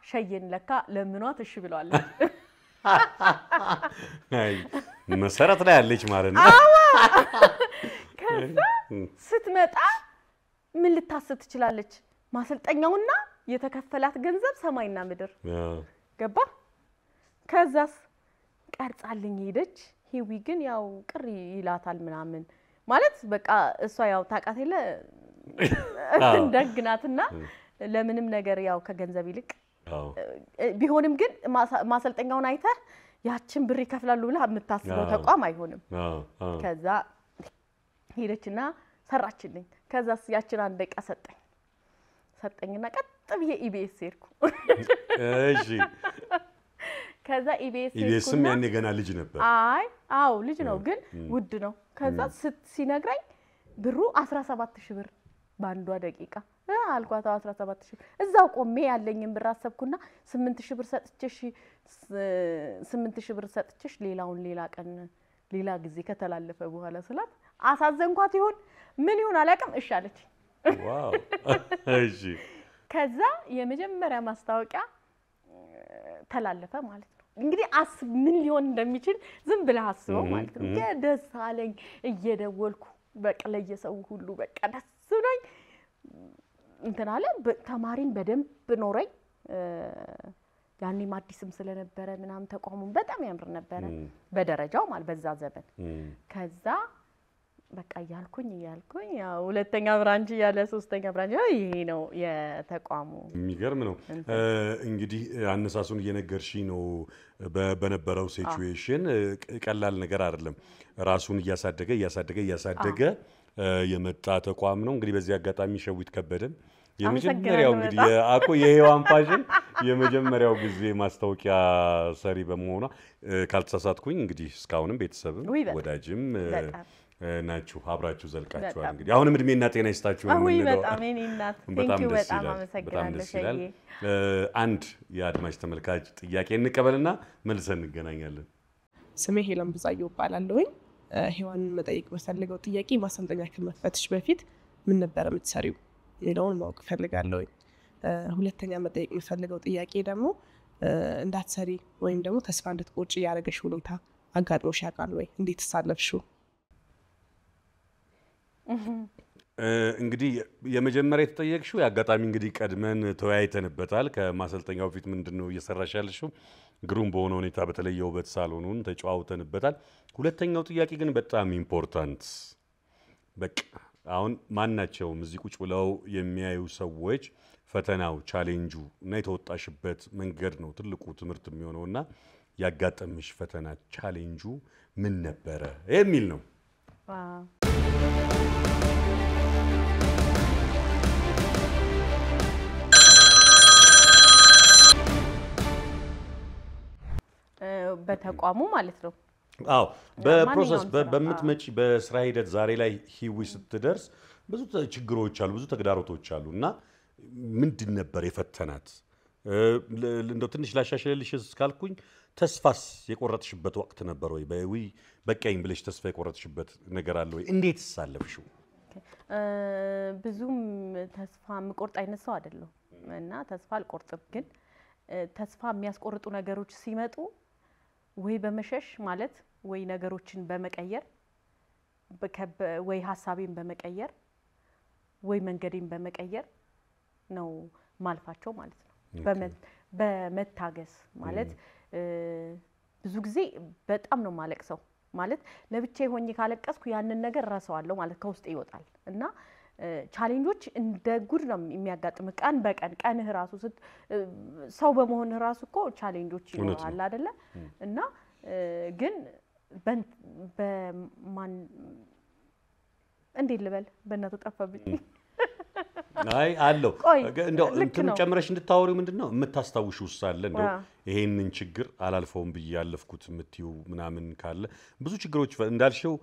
ሸየን ለካ ለምኗት እሺ ብለዋለች። አይ መሰረት ላይ ያለች ማለት ነው። ከዛ ስትመጣ ምን ልታስብ ትችላለች? ማሰልጠኛውና የተከፈላት ገንዘብ ሰማይና ምድር ገባ። ከዛስ ቀርጻልኝ ሄደች። ሂዊ ግን ያው ቅሪ ይላታል ምናምን ማለት በቃ እሷ ያው ታቃት የለ ደግናትና ለምንም ነገር ያው ከገንዘብ ይልቅ ቢሆንም ግን ማሰልጠኛውን አይተ ያችን ብር ይከፍላሉ ብላ የምታስበው ተቋም አይሆንም። ከዛ ሄደችና ሰራችልኝ። ከዛስ ያችን አንድ ደቂቃ ሰጠኝና ቀጥ ብዬ ኢቢኤስ ሄድኩ። እሺ ከዛ ኢቢኤስም ያኔ ገና ልጅ ነበር። አዎ ልጅ ነው ግን ውድ ነው። ከዛ ሲነግረኝ ብሩ 17000 ብር ባንዷ ደቂቃ አልኳት። 17000 እዛው ቆሜ ያለኝን ብር አሰብኩና 8000 ብር ሰጥቼሽ ሌላውን ሌላ ቀን ሌላ ጊዜ ከተላለፈ በኋላ ስላት አሳዘንኳት ይሁን ምን ይሁን አላውቅም። እሺ አለች። ዋው እሺ ከዛ የመጀመሪያ ማስታወቂያ ተላለፈ ማለት ነው። እንግዲህ ምን ሊሆን እንደሚችል ዝም ብለህ አስበው ማለት ነው። ደስ አለኝ እየደወልኩ በቃ ለየሰው ሁሉ በቃ ደስ ብሎኝ እንትን አለ። ተማሪም በደንብ ኖረኝ። ያኔ አዲስም ስለነበረ ምናምን ተቋሙን በጣም ያምር ነበር በደረጃው ማለት በዛ ዘመን። ከዛ በቃ ያልኩኝ ያው ሁለተኛ ብራንች ያለ ሶስተኛ ብራንች ይሄ ነው የተቋሙ። የሚገርም ነው። እንግዲህ አነሳሱን እየነገርሽኝ ነው። በነበረው ሲቹዌሽን ቀላል ነገር አይደለም። ራሱን እያሳደገ የመጣ ተቋም ነው። እንግዲህ በዚህ አጋጣሚ ሸዊት ከበደን የመጀመሪያው እንግዲህ የሄዋን ፋሽን የመጀመሪያው ጊዜ ማስታወቂያ ሰሪ በመሆኗ ካልተሳሳትኩኝ እንግዲህ እስካሁንም ቤተሰብም ወዳጅም ናችሁ አብራችሁ ዘልቃችኋል። እንግዲህ አሁንም እድሜና ጤና ይስጣችሁ ነው የምንለው። በጣም ደስ ይላል። አንድ የአድማጭ ተመልካች ጥያቄ እንቀበልና መልሰን እንገናኛለን። ስሜ ሄለን ብዛየው እባላለሁኝ። ሄዋንን መጠየቅ በፈልገው ጥያቄ ማሰልጠኛ ከመክፈትሽ በፊት ምን ነበር የምትሰሪው የሚለውን ማወቅ ፈልጋለሁኝ። ሁለተኛ መጠየቅ የምፈልገው ጥያቄ ደግሞ እንዳትሰሪ ወይም ደግሞ ተስፋ እንድትቆርጪ ያደረገሽ ሁኔታ አጋጥሞሽ ያውቃል ወይ? እንዴት ተሳለፍሽው? እንግዲህ የመጀመሪያ የተጠየቅሽው የአጋጣሚ እንግዲህ ቀድመን ተወያይተንበታል። ከማሰልጠኛው ፊት ምንድነው እየሰራሽ ያለሽው? ግሩም በሆነ ሁኔታ በተለይ የውበት ሳሎኑን ተጫውተንበታል። ሁለተኛው ጥያቄ ግን በጣም ኢምፖርታንት በቃ አሁን ማናቸውም እዚህ ቁጭ ብለው የሚያዩ ሰዎች ፈተናው ቻሌንጁ እና የተወጣሽበት መንገድ ነው ትልቁ ትምህርት የሚሆነውና ያጋጠምሽ ፈተና ቻሌንጁ ምን ነበረ የሚል ነው። በተቋሙ ማለት ነው። አዎ በፕሮሰስ በምትመጪ በስራ ሂደት ዛሬ ላይ ሂዊ ስትደርስ ብዙ ችግሮች አሉ፣ ብዙ ተግዳሮቶች አሉና ምንድን ነበር የፈተናት? እንደው ትንሽ ላሻሽልልሽ እስካልኩኝ ተስፋስ የቆረጥሽበት ወቅት ነበር ወይ? በቃኝ ብለሽ ተስፋ የቆረጥሽበት ነገር አለ ወይ? እንዴትስ አለፍሽው? ብዙም ተስፋ የምቆርጥ አይነት ሰው አይደለሁ እና ተስፋ አልቆርጥም። ግን ተስፋ የሚያስቆርጡ ነገሮች ሲመጡ ወይ በመሸሽ ማለት ወይ ነገሮችን በመቀየር ወይ ሀሳቤን በመቀየር ወይ መንገዴን በመቀየር ነው ማልፋቸው ማለት ነው። በመታገስ ማለት ብዙ ጊዜ በጣም ነው ማለቅሰው ማለት ለብቻዬ ሆኜ ካለቀስኩ ያንን ነገር ረሳዋለሁ ማለት ከውስጥ ይወጣል እና ቻሌንጆች እንደ ጉድ ነው የሚያጋጥም ቀን በቀን ቀንህ ራሱ ሰው በመሆንህ ራሱ እኮ ቻሌንጆች ይኖራል አይደለ? እና ግን በማን እንዴት ልበል በእናቱ ጠፋብኝ። አይ አለው እንደው እንትን ጨምረሽ እንድታወሪው ምንድነው የምታስታውሽው ሳለ እንደው ይሄንን ችግር አላልፈውም ብዬ ያለፍኩት የምትዩ ምናምን ካለ ብዙ ችግሮች እንዳልሽው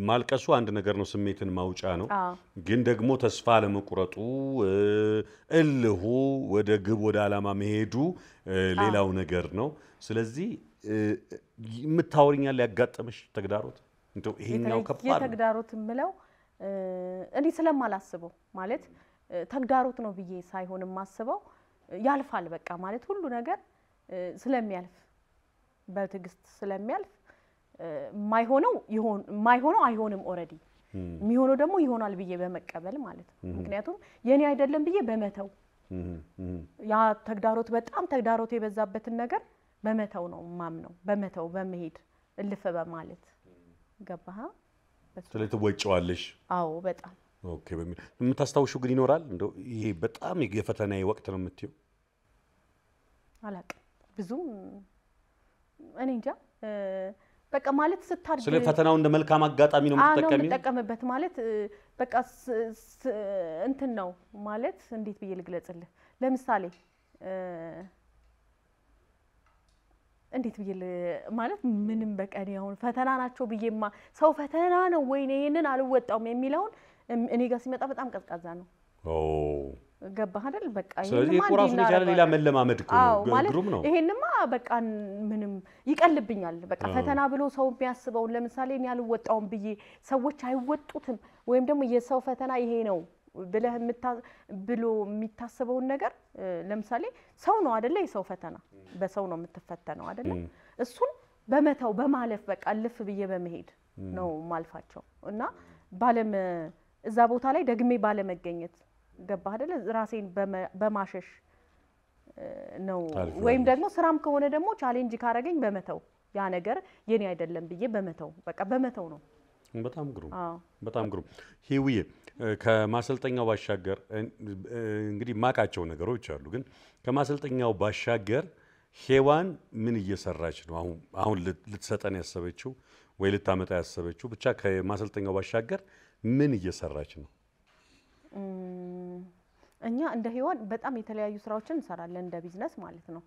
ማልቀሱ አንድ ነገር ነው፣ ስሜትን ማውጫ ነው። ግን ደግሞ ተስፋ ለመቁረጡ እልሁ ወደ ግብ ወደ ዓላማ መሄዱ ሌላው ነገር ነው። ስለዚህ የምታወሪኛል ያጋጠመሽ ተግዳሮት እንደው ይሄኛው ከባድ ተግዳሮት ምለው እኔ ስለማላስበው ማለት ተግዳሮት ነው ብዬ ሳይሆን ማስበው ያልፋል በቃ ማለት ሁሉ ነገር ስለሚያልፍ በትግስት ስለሚያልፍ ማይሆነው አይሆንም ኦሬዲ የሚሆነው ደግሞ ይሆናል ብዬ በመቀበል ማለት ነው። ምክንያቱም የኔ አይደለም ብዬ በመተው ያ ተግዳሮት በጣም ተግዳሮት የበዛበትን ነገር በመተው ነው ማምነው በመተው በመሄድ እልፍ በማለት ገባህ? ስለዚህ ትወጪዋለሽ? አዎ በጣም ኦኬ። በሚል የምታስታውሽው ግን ይኖራል እንደው ይሄ በጣም የፈተናዬ ወቅት ነው የምትይው? አላውቅም ብዙም እኔ እንጃ በቃ ማለት ስታድግ ስለ ፈተናው እንደ መልካም አጋጣሚ ነው የምትጠቀሚው? ነው የምጠቀምበት ማለት በቃ እንትን ነው ማለት እንዴት ብዬ ልግለጽልህ? ለምሳሌ እንዴት ብዬ ማለት ምንም በቃ እኔ አሁን ፈተና ናቸው ብዬማ ሰው ፈተና ነው ወይ ይሄንን አልወጣውም የሚለውን እኔ ጋር ሲመጣ በጣም ቀዝቃዛ ነው። ገባህ አይደል? በቃ ስለዚህ የቁራሱ ይቻላል ሌላ መለማመድ ግሩም ነው። ይሄንማ በቃ ምንም ይቀልብኛል። በቃ ፈተና ብሎ ሰው የሚያስበው ለምሳሌ እኔ አልወጣውም ብዬ ሰዎች አይወጡትም ወይም ደግሞ የሰው ፈተና ይሄ ነው ብለህ ብሎ የሚታሰበውን ነገር ለምሳሌ ሰው ነው አይደለ? የሰው ፈተና በሰው ነው የምትፈተነው አይደለ? እሱን በመተው በማለፍ በቃ ልፍ ብዬ በመሄድ ነው ማልፋቸው እና እዛ ቦታ ላይ ደግሜ ባለመገኘት ገባህ አይደለ? ራሴን በማሸሽ ነው ወይም ደግሞ ስራም ከሆነ ደግሞ ቻሌንጅ ካረገኝ በመተው ያ ነገር የኔ አይደለም ብዬ በመተው በቃ በመተው ነው። በጣም ግሩም በጣም ግሩም። ሂውዬ ከማሰልጠኛው ባሻገር እንግዲህ ማቃቸው ነገሮች አሉ፣ ግን ከማሰልጠኛው ባሻገር ሄዋን ምን እየሰራች ነው? አሁን ልትሰጠን ያሰበችው ወይ ልታመጣ ያሰበችው ብቻ ከማሰልጠኛው ባሻገር ምን እየሰራች ነው? እኛ እንደ ሄዋን በጣም የተለያዩ ስራዎችን እንሰራለን እንደ ቢዝነስ ማለት ነው።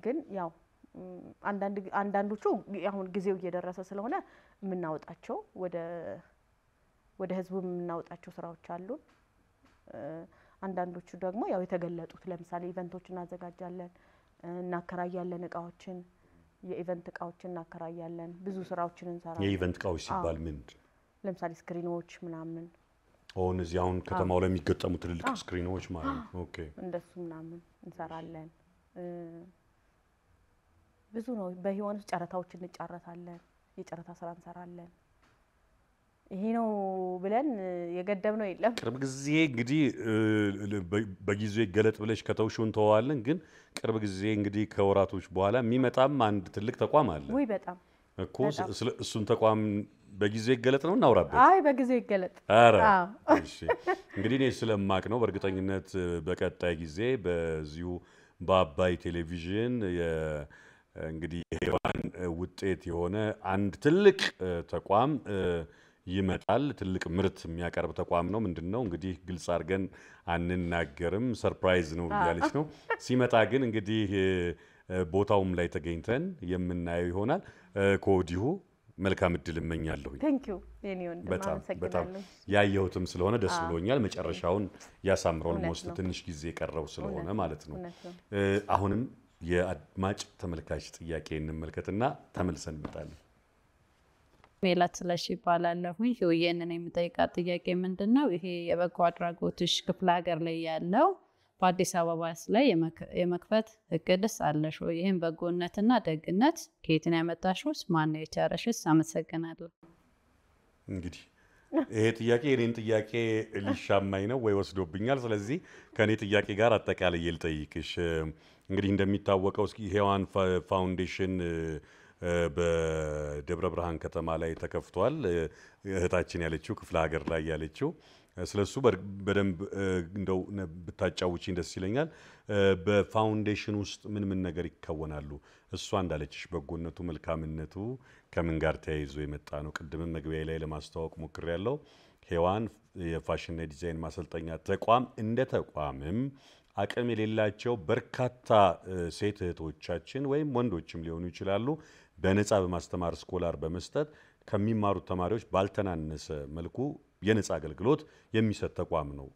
ግን ያው አንዳንዶቹ አሁን ጊዜው እየደረሰ ስለሆነ የምናወጣቸው ወደ ህዝቡ የምናወጣቸው ስራዎች አሉ። አንዳንዶቹ ደግሞ ያው የተገለጡት ለምሳሌ ኢቨንቶችን እናዘጋጃለን፣ እናከራያለን፣ እቃዎችን የኢቨንት እቃዎችን እናከራያለን፣ ብዙ ስራዎችን እንሰራለን። የኢቨንት እቃዎች ሲባል ምንድን? ለምሳሌ ስክሪኖች ምናምን እዚህ አሁን ከተማው ላይ የሚገጠሙ ትልልቅ ስክሪኖች ማለት ነው። ኦኬ እንደሱ ምናምን እንሰራለን። ብዙ ነው። በህይወት ውስጥ ጨረታዎችን እንጫረታለን፣ የጨረታ ስራ እንሰራለን። ይሄ ነው ብለን የገደብነው የለም። ቅርብ ጊዜ እንግዲህ በጊዜው ይገለጥ ብለሽ ከተውሽው እንተዋለን። ግን ቅርብ ጊዜ እንግዲህ ከወራቶች በኋላ የሚመጣም አንድ ትልቅ ተቋም አለ። ወይ በጣም እኮ እሱን ተቋም በጊዜው ይገለጥ ነው እናውራበት። አይ በጊዜው ይገለጥ። ኧረ እሺ እንግዲህ እኔ ስለማቅ ነው በእርግጠኝነት በቀጣይ ጊዜ በዚሁ በአባይ ቴሌቪዥን እንግዲህ የሄዋን ውጤት የሆነ አንድ ትልቅ ተቋም ይመጣል። ትልቅ ምርት የሚያቀርብ ተቋም ነው። ምንድነው እንግዲህ ግልጽ አድርገን አንናገርም፣ ሰርፕራይዝ ነው እያለች ነው። ሲመጣ ግን እንግዲህ ቦታውም ላይ ተገኝተን የምናየው ይሆናል። ከወዲሁ መልካም እድል እመኛለሁ። ቴንክ ዩ የኔ ወንድም በጣም አመሰግናለሁ። ያየሁትም ስለሆነ ደስ ብሎኛል። መጨረሻውን ያሳምረው እውነት ሞስት ነው። ትንሽ ጊዜ ቀረው ስለሆነ ማለት ነው። እውነት ነው። አሁንም የአድማጭ ተመልካች ጥያቄ እንመልከትና ተመልሰን እንመጣለን። ሜላት ስለሽ ይባላለሁኝ። ይሄንን የምጠይቃት ጥያቄ ምንድነው? ይሄ የበጎ አድራጎትሽ ክፍለ ሀገር ላይ ያለው በአዲስ አበባ ላይ የመክፈት እቅድስ አለሽ ወይ? ይህን በጎነትና ደግነት ከየት ነው ያመጣሽው? ማን ነው የቻረሽስ? አመሰግናለሁ። እንግዲህ ይሄ ጥያቄ የኔን ጥያቄ ሊሻማኝ ነው ወይ ወስዶብኛል። ስለዚህ ከኔ ጥያቄ ጋር አጠቃላይ ልጠይቅሽ። እንግዲህ እንደሚታወቀው እስኪ ሔዋን ፋውንዴሽን በደብረ ብርሃን ከተማ ላይ ተከፍቷል። እህታችን ያለችው ክፍለ ሀገር ላይ ያለችው ስለሱ በደንብ እንደው ብታጫውቺኝ ደስ ይለኛል። በፋውንዴሽን ውስጥ ምን ምን ነገር ይከወናሉ? እሷ እንዳለችሽ በጎነቱ መልካምነቱ ከምን ጋር ተያይዞ የመጣ ነው? ቅድምም መግቢያ ላይ ለማስተዋወቅ ሞክሬያለሁ። ሔዋን የፋሽንና ዲዛይን ማሰልጠኛ ተቋም እንደ ተቋምም አቅም የሌላቸው በርካታ ሴት እህቶቻችን ወይም ወንዶችም ሊሆኑ ይችላሉ በነፃ በማስተማር ስኮላር በመስጠት ከሚማሩት ተማሪዎች ባልተናነሰ መልኩ የነፃ አገልግሎት የሚሰጥ ተቋም ነው።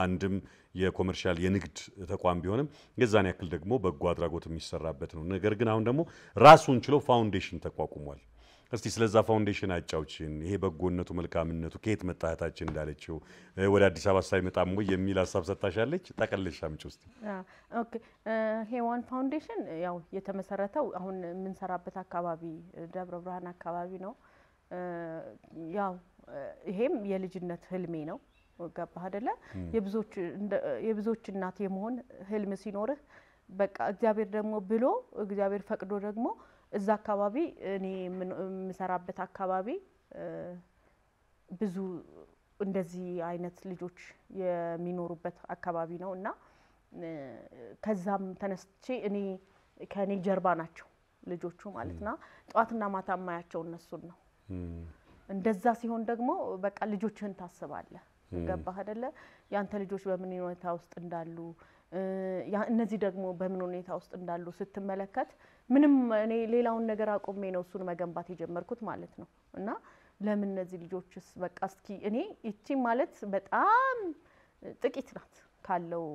አንድም የኮመርሻል የንግድ ተቋም ቢሆንም የዛን ያክል ደግሞ በጎ አድራጎት የሚሰራበት ነው። ነገር ግን አሁን ደግሞ ራሱን ችሎ ፋውንዴሽን ተቋቁሟል። እስቲ ስለዛ ፋውንዴሽን አጫውችን። ይሄ በጎነቱ መልካምነቱ ከየት መጣ? እህታችን እንዳለችው ወደ አዲስ አበባ ሳይመጣም ወይ የሚል ሀሳብ ሰጥታሻለች። ጠቅልለሽ አምጪ ውስጥ። ኦኬ ሔዋን ፋውንዴሽን ያው የተመሰረተው አሁን የምንሰራበት አካባቢ ደብረ ብርሃን አካባቢ ነው። ያው ይሄም የልጅነት ህልሜ ነው። ገባህ አይደለ? የብዙዎች እናት የመሆን ህልም ሲኖርህ በቃ እግዚአብሔር ደግሞ ብሎ እግዚአብሔር ፈቅዶ ደግሞ እዛ አካባቢ እኔ የምሰራበት አካባቢ ብዙ እንደዚህ አይነት ልጆች የሚኖሩበት አካባቢ ነው እና ከዛም ተነስቼ ከኔ ጀርባ ናቸው ልጆቹ ማለትና ጧትና ማታ ማያቸው እነሱን ነው። እንደዛ ሲሆን ደግሞ በቃ ልጆችህን ታስባለህ። ገባህ አይደለ? ያንተ ልጆች በምን ሁኔታ ውስጥ እንዳሉ እነዚህ ደግሞ በምን ሁኔታ ውስጥ እንዳሉ ስትመለከት ምንም እኔ ሌላውን ነገር አቆሜ ነው እሱን መገንባት የጀመርኩት ማለት ነው። እና ለምን እነዚህ ልጆችስ በቃ እስኪ እኔ እቺ ማለት በጣም ጥቂት ናት ካለው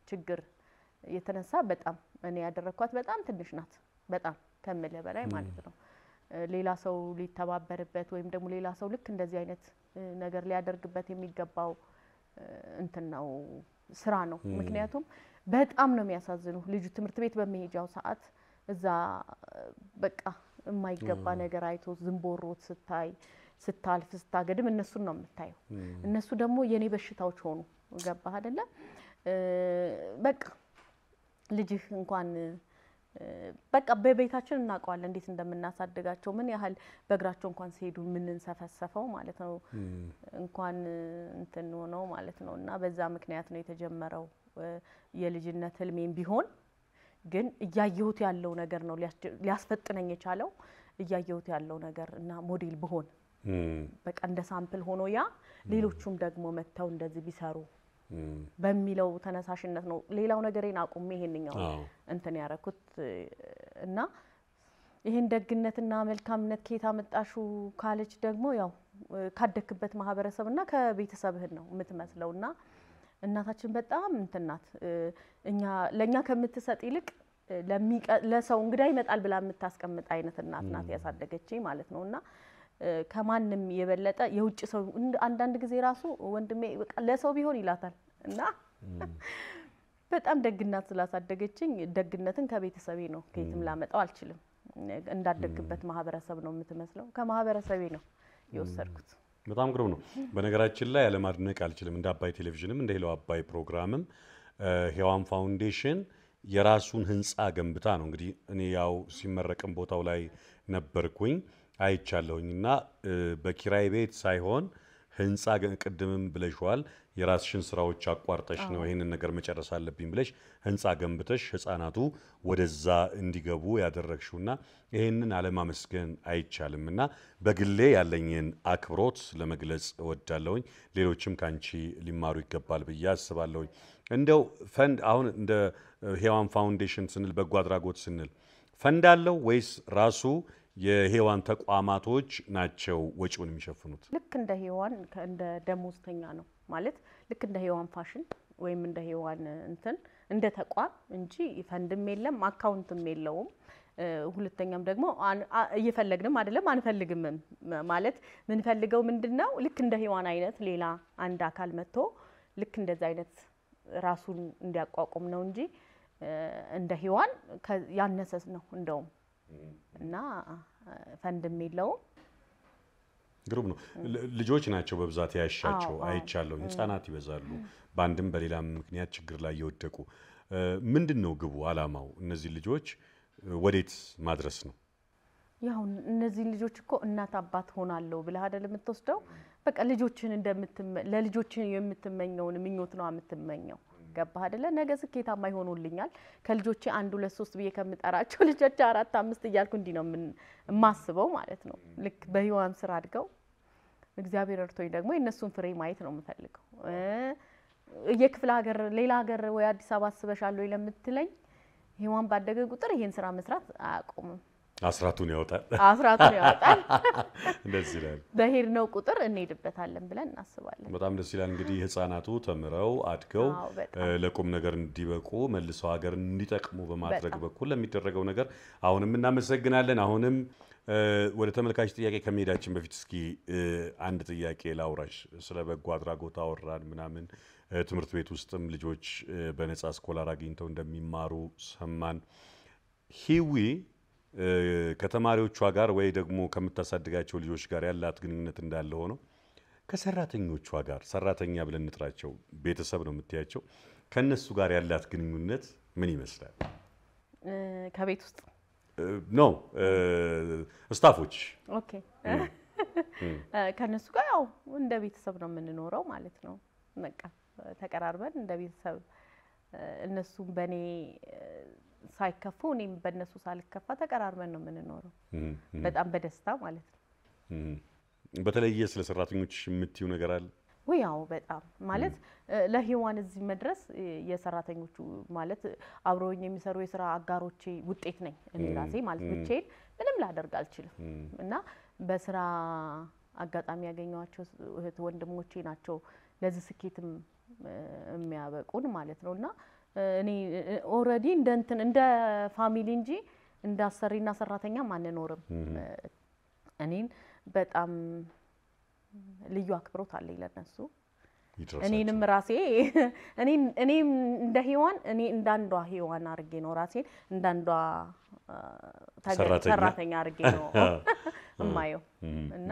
ችግር የተነሳ በጣም እኔ ያደረኳት በጣም ትንሽ ናት። በጣም ከምልህ በላይ ማለት ነው። ሌላ ሰው ሊተባበርበት ወይም ደግሞ ሌላ ሰው ልክ እንደዚህ አይነት ነገር ሊያደርግበት የሚገባው እንትን ነው ስራ ነው። ምክንያቱም በጣም ነው የሚያሳዝኑ ልጅ ትምህርት ቤት በመሄጃው ሰዓት እዛ በቃ የማይገባ ነገር አይቶ ዝምቦሮት ስታልፍ ስታገድም እነሱን ነው የምታየው። እነሱ ደግሞ የኔ በሽታዎች ሆኑ። ገባህ አይደለ? በቃ ልጅህ እንኳን በቃ በቤታችን እናውቀዋለን እንዴት እንደምናሳድጋቸው ምን ያህል በእግራቸው እንኳን ሲሄዱ ምን እንሰፈሰፈው ማለት ነው እንኳን እንትን ነው ማለት ነው። እና በዛ ምክንያት ነው የተጀመረው የልጅነት ህልሜም ቢሆን ግን እያየሁት ያለው ነገር ነው ሊያስፈጥነኝ የቻለው እያየሁት ያለው ነገር እና ሞዴል ብሆን በቃ እንደ ሳምፕል ሆኖ ያ ሌሎቹም ደግሞ መተው እንደዚህ ቢሰሩ በሚለው ተነሳሽነት ነው። ሌላው ነገሬን አቁሜ ይሄንኛው እንትን ያረኩት እና ይሄን ደግነትና መልካምነት ከየት አመጣሹ ካለች ደግሞ ያው ካደክበት ማህበረሰብና ከቤተሰብህ ነው የምትመስለውና እናታችን በጣም እንትናት ለኛ ከምትሰጥ ይልቅ ለሰው እንግዳ ይመጣል ብላ የምታስቀምጥ አይነት እናት ናት ያሳደገችኝ ማለት ነውና ከማንም የበለጠ የውጭ ሰው አንዳንድ ጊዜ ራሱ ወንድሜ በቃ ለሰው ቢሆን ይላታል እና በጣም ደግናት ስላሳደገችኝ ደግነትን ከቤተሰቤ ነው ከየትም ላመጣው አልችልም። እንዳደግበት ማህበረሰብ ነው የምትመስለው ከማህበረሰቤ ነው የወሰድኩት። በጣም ግሩም ነው። በነገራችን ላይ ያለማድነቅ አልችልም። እንደ አባይ ቴሌቪዥንም እንደ ሄሎ አባይ ፕሮግራምም ሔዋን ፋውንዴሽን የራሱን ህንፃ ገንብታ ነው እንግዲህ እኔ ያው ሲመረቅም ቦታው ላይ ነበርኩኝ አይቻለሁኝና በኪራይ ቤት ሳይሆን ህንፃ ቅድምም ብለሽዋል የራስሽን ስራዎች አቋርጠሽ ነው ይሄንን ነገር መጨረስ አለብኝ ብለሽ ህንፃ ገንብተሽ ህፃናቱ ወደዛ እንዲገቡ ያደረግሽውና ይሄንን አለማመስገን አይቻልምና በግሌ ያለኝን አክብሮት ለመግለጽ እወዳለሁኝ። ሌሎችም ካንቺ ሊማሩ ይገባል ብዬ አስባለሁኝ። እንደው ፈንድ አሁን እንደ ሔዋን ፋውንዴሽን ስንል በጎ አድራጎት ስንል ፈንድ አለው ወይስ ራሱ የሔዋን ተቋማቶች ናቸው ወጪውን የሚሸፍኑት? ልክ እንደ ሔዋን እንደ ደሞዝተኛ ነው ማለት ልክ እንደ ሔዋን ፋሽን ወይም እንደ ሔዋን እንትን እንደ ተቋም እንጂ ፈንድም የለም አካውንትም የለውም። ሁለተኛም ደግሞ እየፈለግንም አይደለም አንፈልግም ማለት ምን ፈልገው ምንድነው ልክ እንደ ሔዋን አይነት ሌላ አንድ አካል መጥቶ ልክ እንደዛ አይነት ራሱን እንዲያቋቁም ነው እንጂ እንደ ሔዋን ያነሰስ ነው እንደውም እና ፈንድም የለውም። ግሩም ነው። ልጆች ናቸው በብዛት ያሻቸው አይቻለው ህፃናት ይበዛሉ በአንድም በሌላም ምክንያት ችግር ላይ የወደቁ ምንድነው ግቡ አላማው እነዚህ ልጆች ወዴት ማድረስ ነው? ያው እነዚህ ልጆች እኮ እናት አባት ሆናለው ብለህ አይደል የምትወስደው በቃ ልጆችን ለልጆችን የምትመኘውን ምኞት ነው የምትመኘው ገባህ አይደለ ነገ ስኬታማ ይሆኑልኛል ከልጆቼ 1 2 3 ብዬ ከምጠራቸው ልጆች 4 5 እያልኩ እንዲ ነው ማስበው ማለት ነው። ልክ በሔዋን ስራ አድገው እግዚአብሔር እርቶኝ ደግሞ የነሱን ፍሬ ማየት ነው የምፈልገው። የክፍለ ሀገር ሌላ ሀገር ወይ አዲስ አበባ አስበሻለሁ ለምትለኝ ሔዋን ባደገ ቁጥር ይሄን ስራ መስራት አያቆምም። አስራቱን ያወጣል ደስ ይላል። በሄድነው ቁጥር እንሄድበታለን ብለን እናስባለን። በጣም ደስ ይላል። እንግዲህ ህፃናቱ ተምረው አድገው ለቁም ነገር እንዲበቁ መልሰው ሀገር እንዲጠቅሙ በማድረግ በኩል ለሚደረገው ነገር አሁንም እናመሰግናለን። አሁንም ወደ ተመልካች ጥያቄ ከመሄዳችን በፊት እስኪ አንድ ጥያቄ ላውራሽ። ስለ በጎ አድራጎት አወራን ምናምን ትምህርት ቤት ውስጥም ልጆች በነፃ ስኮላር አግኝተው እንደሚማሩ ሰማን። ሂዊ ከተማሪዎቿ ጋር ወይ ደግሞ ከምታሳድጋቸው ልጆች ጋር ያላት ግንኙነት እንዳለ ሆኖ ከሰራተኞቿ ጋር ሰራተኛ ብለን እንጥራቸው ቤተሰብ ነው የምትያቸው ከነሱ ጋር ያላት ግንኙነት ምን ይመስላል? ከቤት ውስጥ ነው ስታፎች ኦኬ ከነሱ ጋር ያው እንደ ቤተሰብ ነው የምንኖረው ማለት ነው። በቃ ተቀራርበን እንደ ቤተሰብ እነሱም በኔ ሳይከፉ እኔም በእነሱ ሳልከፋ ተቀራርበን ነው የምንኖረው በጣም በደስታ ማለት ነው። በተለየ ስለ ሰራተኞች የምትዩ ነገር አለ ወይ? ያው በጣም ማለት ለሔዋን እዚህ መድረስ የሰራተኞቹ ማለት አብሮኝ የሚሰሩ የሥራ አጋሮቼ ውጤት ነኝ እኔ ራሴ ማለት ብቻዬን ምንም ላደርግ አልችልም እና በስራ አጋጣሚ ያገኘዋቸው እህት ወንድሞቼ ናቸው ለዚህ ስኬትም የሚያበቁን ማለት ነውና እኔ ኦሬዲ እንደ ፋሚሊ እንጂ እንደ አሰሪና ሰራተኛ ማንኖርም። እኔን በጣም ልዩ አክብሮት አለኝ ለነሱ እኔንም ራሴ እኔም እንደ ሔዋን እኔ እንዳንዷ ሔዋን አርጌ ነው ራሴን እንዳንዷ ሰራተኛ አርጌ ነው እማየው እና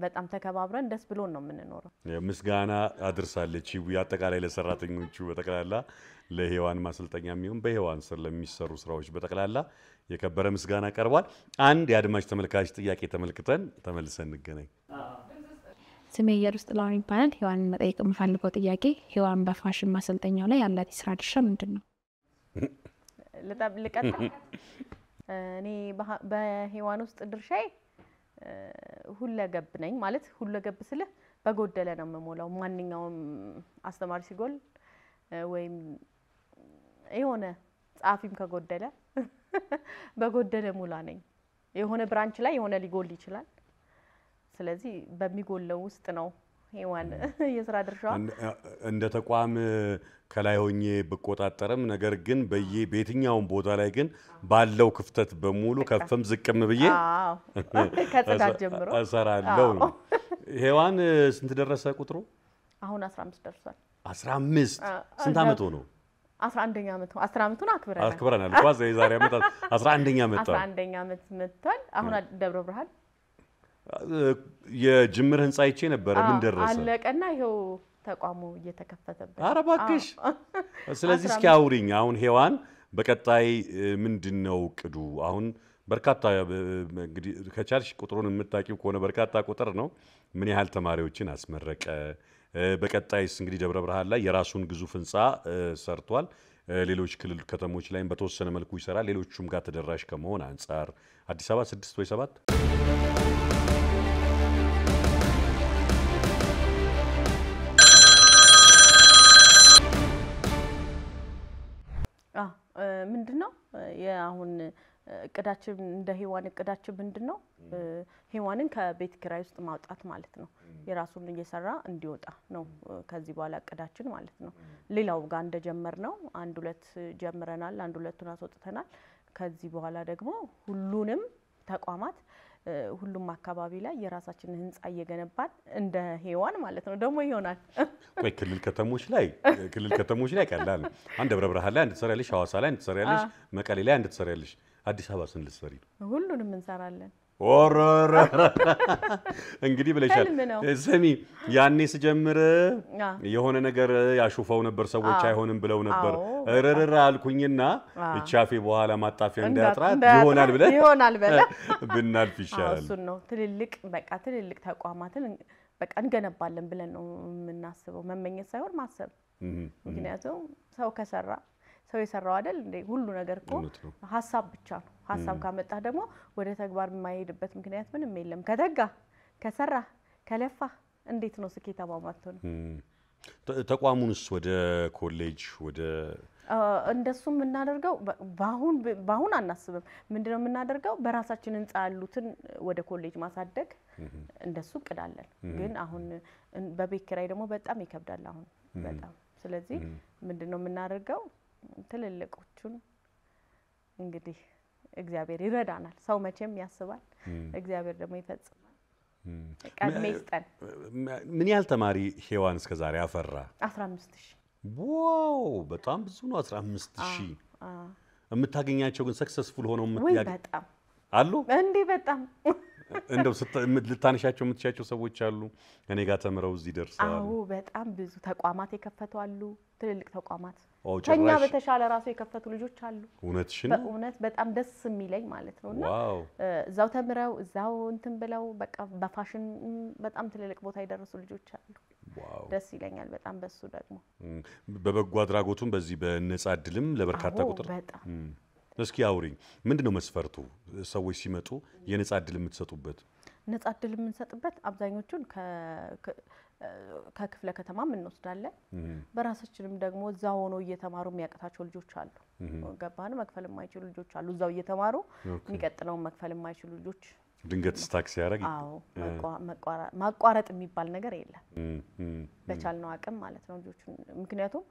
በጣም ተከባብረን ደስ ብሎን ነው የምንኖረው። ምስጋና አድርሳለች ያጠቃላይ ለሰራተኞቹ በተቀላላ ለሔዋን ማሰልጠኛ የሚሆን በሔዋን ስር ለሚሰሩ ስራዎች በተቀላላ የከበረ ምስጋና ቀርቧል። አንድ የአድማጭ ተመልካች ጥያቄ ተመልክተን ተመልሰን እንገናኝ። ስሜ ኢየሩስ ጥላሁን ይባላል። ሔዋንን መጠየቅ የምፈልገው ጥያቄ ሔዋን በፋሽን ማሰልጠኛው ላይ ያላት የስራ ድርሻ ምንድነው? ልቀጥል። እኔ በሔዋን ውስጥ ድርሻዬ ሁለገብ ነኝ ማለት ሁለገብ ስለ በጎደለ ነው የምሞላው። ማንኛውም አስተማሪ ሲጎል ወይም የሆነ ጻፊም ከጎደለ በጎደለ ሙላ ነኝ። የሆነ ብራንች ላይ የሆነ ሊጎል ይችላል። ስለዚህ በሚጎለው ውስጥ ነው ሔዋን የስራ ድርሻዋ። እንደ ተቋም ከላይ ሆኜ ብቆጣጠርም ነገር ግን በየትኛውም ቦታ ላይ ግን ባለው ክፍተት በሙሉ ከፈም ዝቅም ብዬ ከጽዳት ጀምሮ እሰራለሁ ነው። ሔዋን ስንት ደረሰ ቁጥሩ? አሁን 15 ደርሷል። 15 ስንት አመት ሆኖ? 11ኛ አመት 10 አመቱን አክብረናል። ኳስ የዛሬ አመት 11ኛ አመት 11ኛ አመት መጥቷል። አሁን ደብረ ብርሃን የጅምር ህንጻ ይቼ ነበር ምን ደረሰ? አለቀና ይሄው ተቋሙ እየተከፈተበት። ኧረ እባክሽ። ስለዚህ እስኪ አውሪኝ አሁን ሔዋን በቀጣይ ምንድነው እቅዱ? አሁን በርካታ እንግዲህ ከቻልሽ ቁጥሩን የምታቂው ከሆነ በርካታ ቁጥር ነው። ምን ያህል ተማሪዎችን አስመረቀ? በቀጣይስ እንግዲህ ደብረ ብርሃን ላይ የራሱን ግዙፍ ህንጻ ሰርቷል። ሌሎች ክልል ከተሞች ላይም በተወሰነ መልኩ ይሰራል። ሌሎቹም ጋር ተደራሽ ከመሆን አንፃር አዲስ አበባ 6 ወይ 7 ምንድነው አሁን እቅዳችን እንደ ሔዋን እቅዳችን ምንድነው? ሔዋንን ከቤት ኪራይ ውስጥ ማውጣት ማለት ነው። የራሱን እየሰራ እንዲወጣ ነው ከዚህ በኋላ እቅዳችን ማለት ነው። ሌላው ጋር እንደጀመርነው 1-2 ጀምረናል፣ 1-2ቱን አስወጥተናል። ከዚህ በኋላ ደግሞ ሁሉንም ተቋማት ሁሉም አካባቢ ላይ የራሳችንን ህንጻ እየገነባን እንደ ሔዋን ማለት ነው ደግሞ ይሆናል። ቆይ ክልል ከተሞች ላይ ቀላል ነው። አንድ ደብረ ብርሃን ላይ አንድ ትሰሪያለሽ፣ ሐዋሳ ላይ አንድ ትሰሪያለሽ፣ መቀሌ ላይ አንድ ትሰሪያለሽ። አዲስ አበባ ስንት ልትሰሪ ነው? ሁሉንም እንሰራለን። ኦሮሮ እንግዲህ ብለሻል። ስሚ ያኔ ስጀምር የሆነ ነገር ያሹፈው ነበር፣ ሰዎች አይሆንም ብለው ነበር። እርርር አልኩኝና እቻፌ በኋላ ማጣፊያ እንዳያጥራት ይሆናል ብለ ብናልፍ ይሻላል። እሱን ነው ትልልቅ ተቋማትን በቃ እንገነባለን ብለን ነው የምናስበው። መመኘት ሳይሆን ማሰብ። ምክንያቱም ሰው ከሰራ ሰው የሰራው አይደል እንዴ? ሁሉ ነገር እኮ ሐሳብ ብቻ ነው። ሐሳብ ካመጣ ደግሞ ወደ ተግባር የማይሄድበት ምክንያት ምንም የለም። ከተጋ ከሰራ ከለፋ እንዴት ነው ስኬታማ ማትሆን? ተቋሙንስ ወደ ኮሌጅ ወደ እንደሱ የምናደርገው ባሁን አናስብም። ምንድነው የምናደርገው? በራሳችን ህንጻ ያሉትን ወደ ኮሌጅ ማሳደግ እንደሱ እቅዳለን። ግን አሁን በቤት ኪራይ ደግሞ በጣም ይከብዳል አሁን በጣም። ስለዚህ ምንድነው የምናደርገው? ትልልቆቹን እንግዲህ እግዚአብሔር ይረዳናል። ሰው መቼም ያስባል፣ እግዚአብሔር ደግሞ ይፈጽማል። ቀድሜ ይስጠን። ምን ያህል ተማሪ ሔዋን እስከዛሬ አፈራ? 15000። ዋው በጣም ብዙ ነው። 15000 የምታገኛቸው ግን ሰክሰስፉል ሆነው በጣም አሉ እንዴ? በጣም እንደው ልታነሻቸው የምትሻቸው ሰዎች አሉ እኔ ጋር ተምረው እዚህ ደርሰዋል? አዎ በጣም ብዙ ተቋማት የከፈቱ አሉ፣ ትልልቅ ተቋማት ከኛ በተሻለ ራሱ የከፈቱ ልጆች አሉ። እውነትሽን ነው። በእውነት በጣም ደስ የሚለኝ ማለት ነውና እዛው ተምረው እዛው እንትን ብለው በቃ በፋሽን በጣም ትልልቅ ቦታ የደረሱ ልጆች አሉ። ደስ ይለኛል በጣም በሱ ደግሞ በበጎ አድራጎቱም በዚህ በነጻ እድልም ለበርካታ ቁጥር በጣም እስኪ አውሪኝ። ምንድነው መስፈርቱ ሰዎች ሲመጡ የነጻ እድል የምትሰጡበት? ነጻ እድል የምንሰጥበት አብዛኞቹን ከክፍለ ከተማ እንወስዳለን። በራሳችንም ደግሞ እዛው ሆኖ እየተማሩ የሚያቀታቸው ልጆች አሉ። ገባን መክፈል የማይችሉ ልጆች አሉ። እዛው እየተማሩ የሚቀጥለው መክፈል የማይችሉ ልጆች ድንገት ስታክስ ያረግ ማቋረጥ የሚባል ነገር የለም። በቻልነው አቅም ማለት ነው ልጆቹ። ምክንያቱም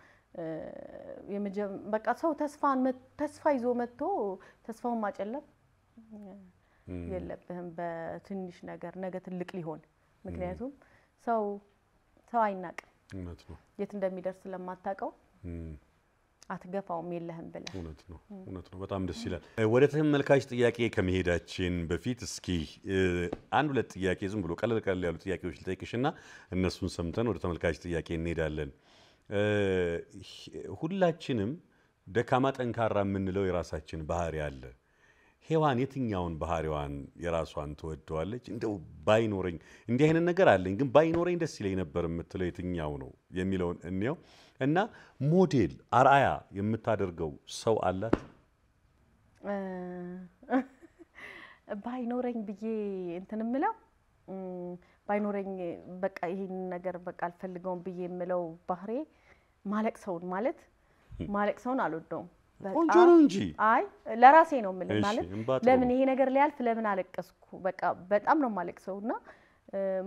በቃ ሰው ተስፋ ይዞ መጥቶ ተስፋውን ማጨለም የለብህም በትንሽ ነገር ነገ ትልቅ ሊሆን። ምክንያቱም ሰው አይናቅም። እውነት ነው። የት እንደሚደርስ ስለማታውቀው አትገፋውም የለህም ብለህ። እውነት ነው። በጣም ደስ ይላል። ወደ ተመልካች ጥያቄ ከመሄዳችን በፊት እስኪ 1-2 ጥያቄ ዝም ብሎ ቀለል ያሉ ጥያቄዎች ልጠይቅሽና እነሱን ሰምተን ወደ ተመልካች ጥያቄ እንሄዳለን። ሁላችንም ደካማ ጠንካራ የምንለው የራሳችን ባህሪ አለ። ሔዋን የትኛውን ባህሪዋን የራሷን ትወደዋለች? እንደው ባይኖረኝ እንዲህ አይነት ነገር አለኝ ግን ባይኖረኝ ደስ ይለኝ ነበር የምትለው የትኛው ነው የሚለውን እንየው እና ሞዴል አርአያ የምታደርገው ሰው አላት? ባይኖረኝ ብዬ እንትን የምለው ባይኖረኝ በቃ ይሄን ነገር በቃ አልፈልገውም ብዬ የምለው ባህሪ ማለቅሰውን ማለቅሰውን አልወደውም። ቆንጆ ነው እንጂ አይ ለራሴ ነው የምልህ። ማለት ለምን ይሄ ነገር ሊያልፍ ለምን አለቀስኩ? በቃ በጣም ነው ማለቅሰውና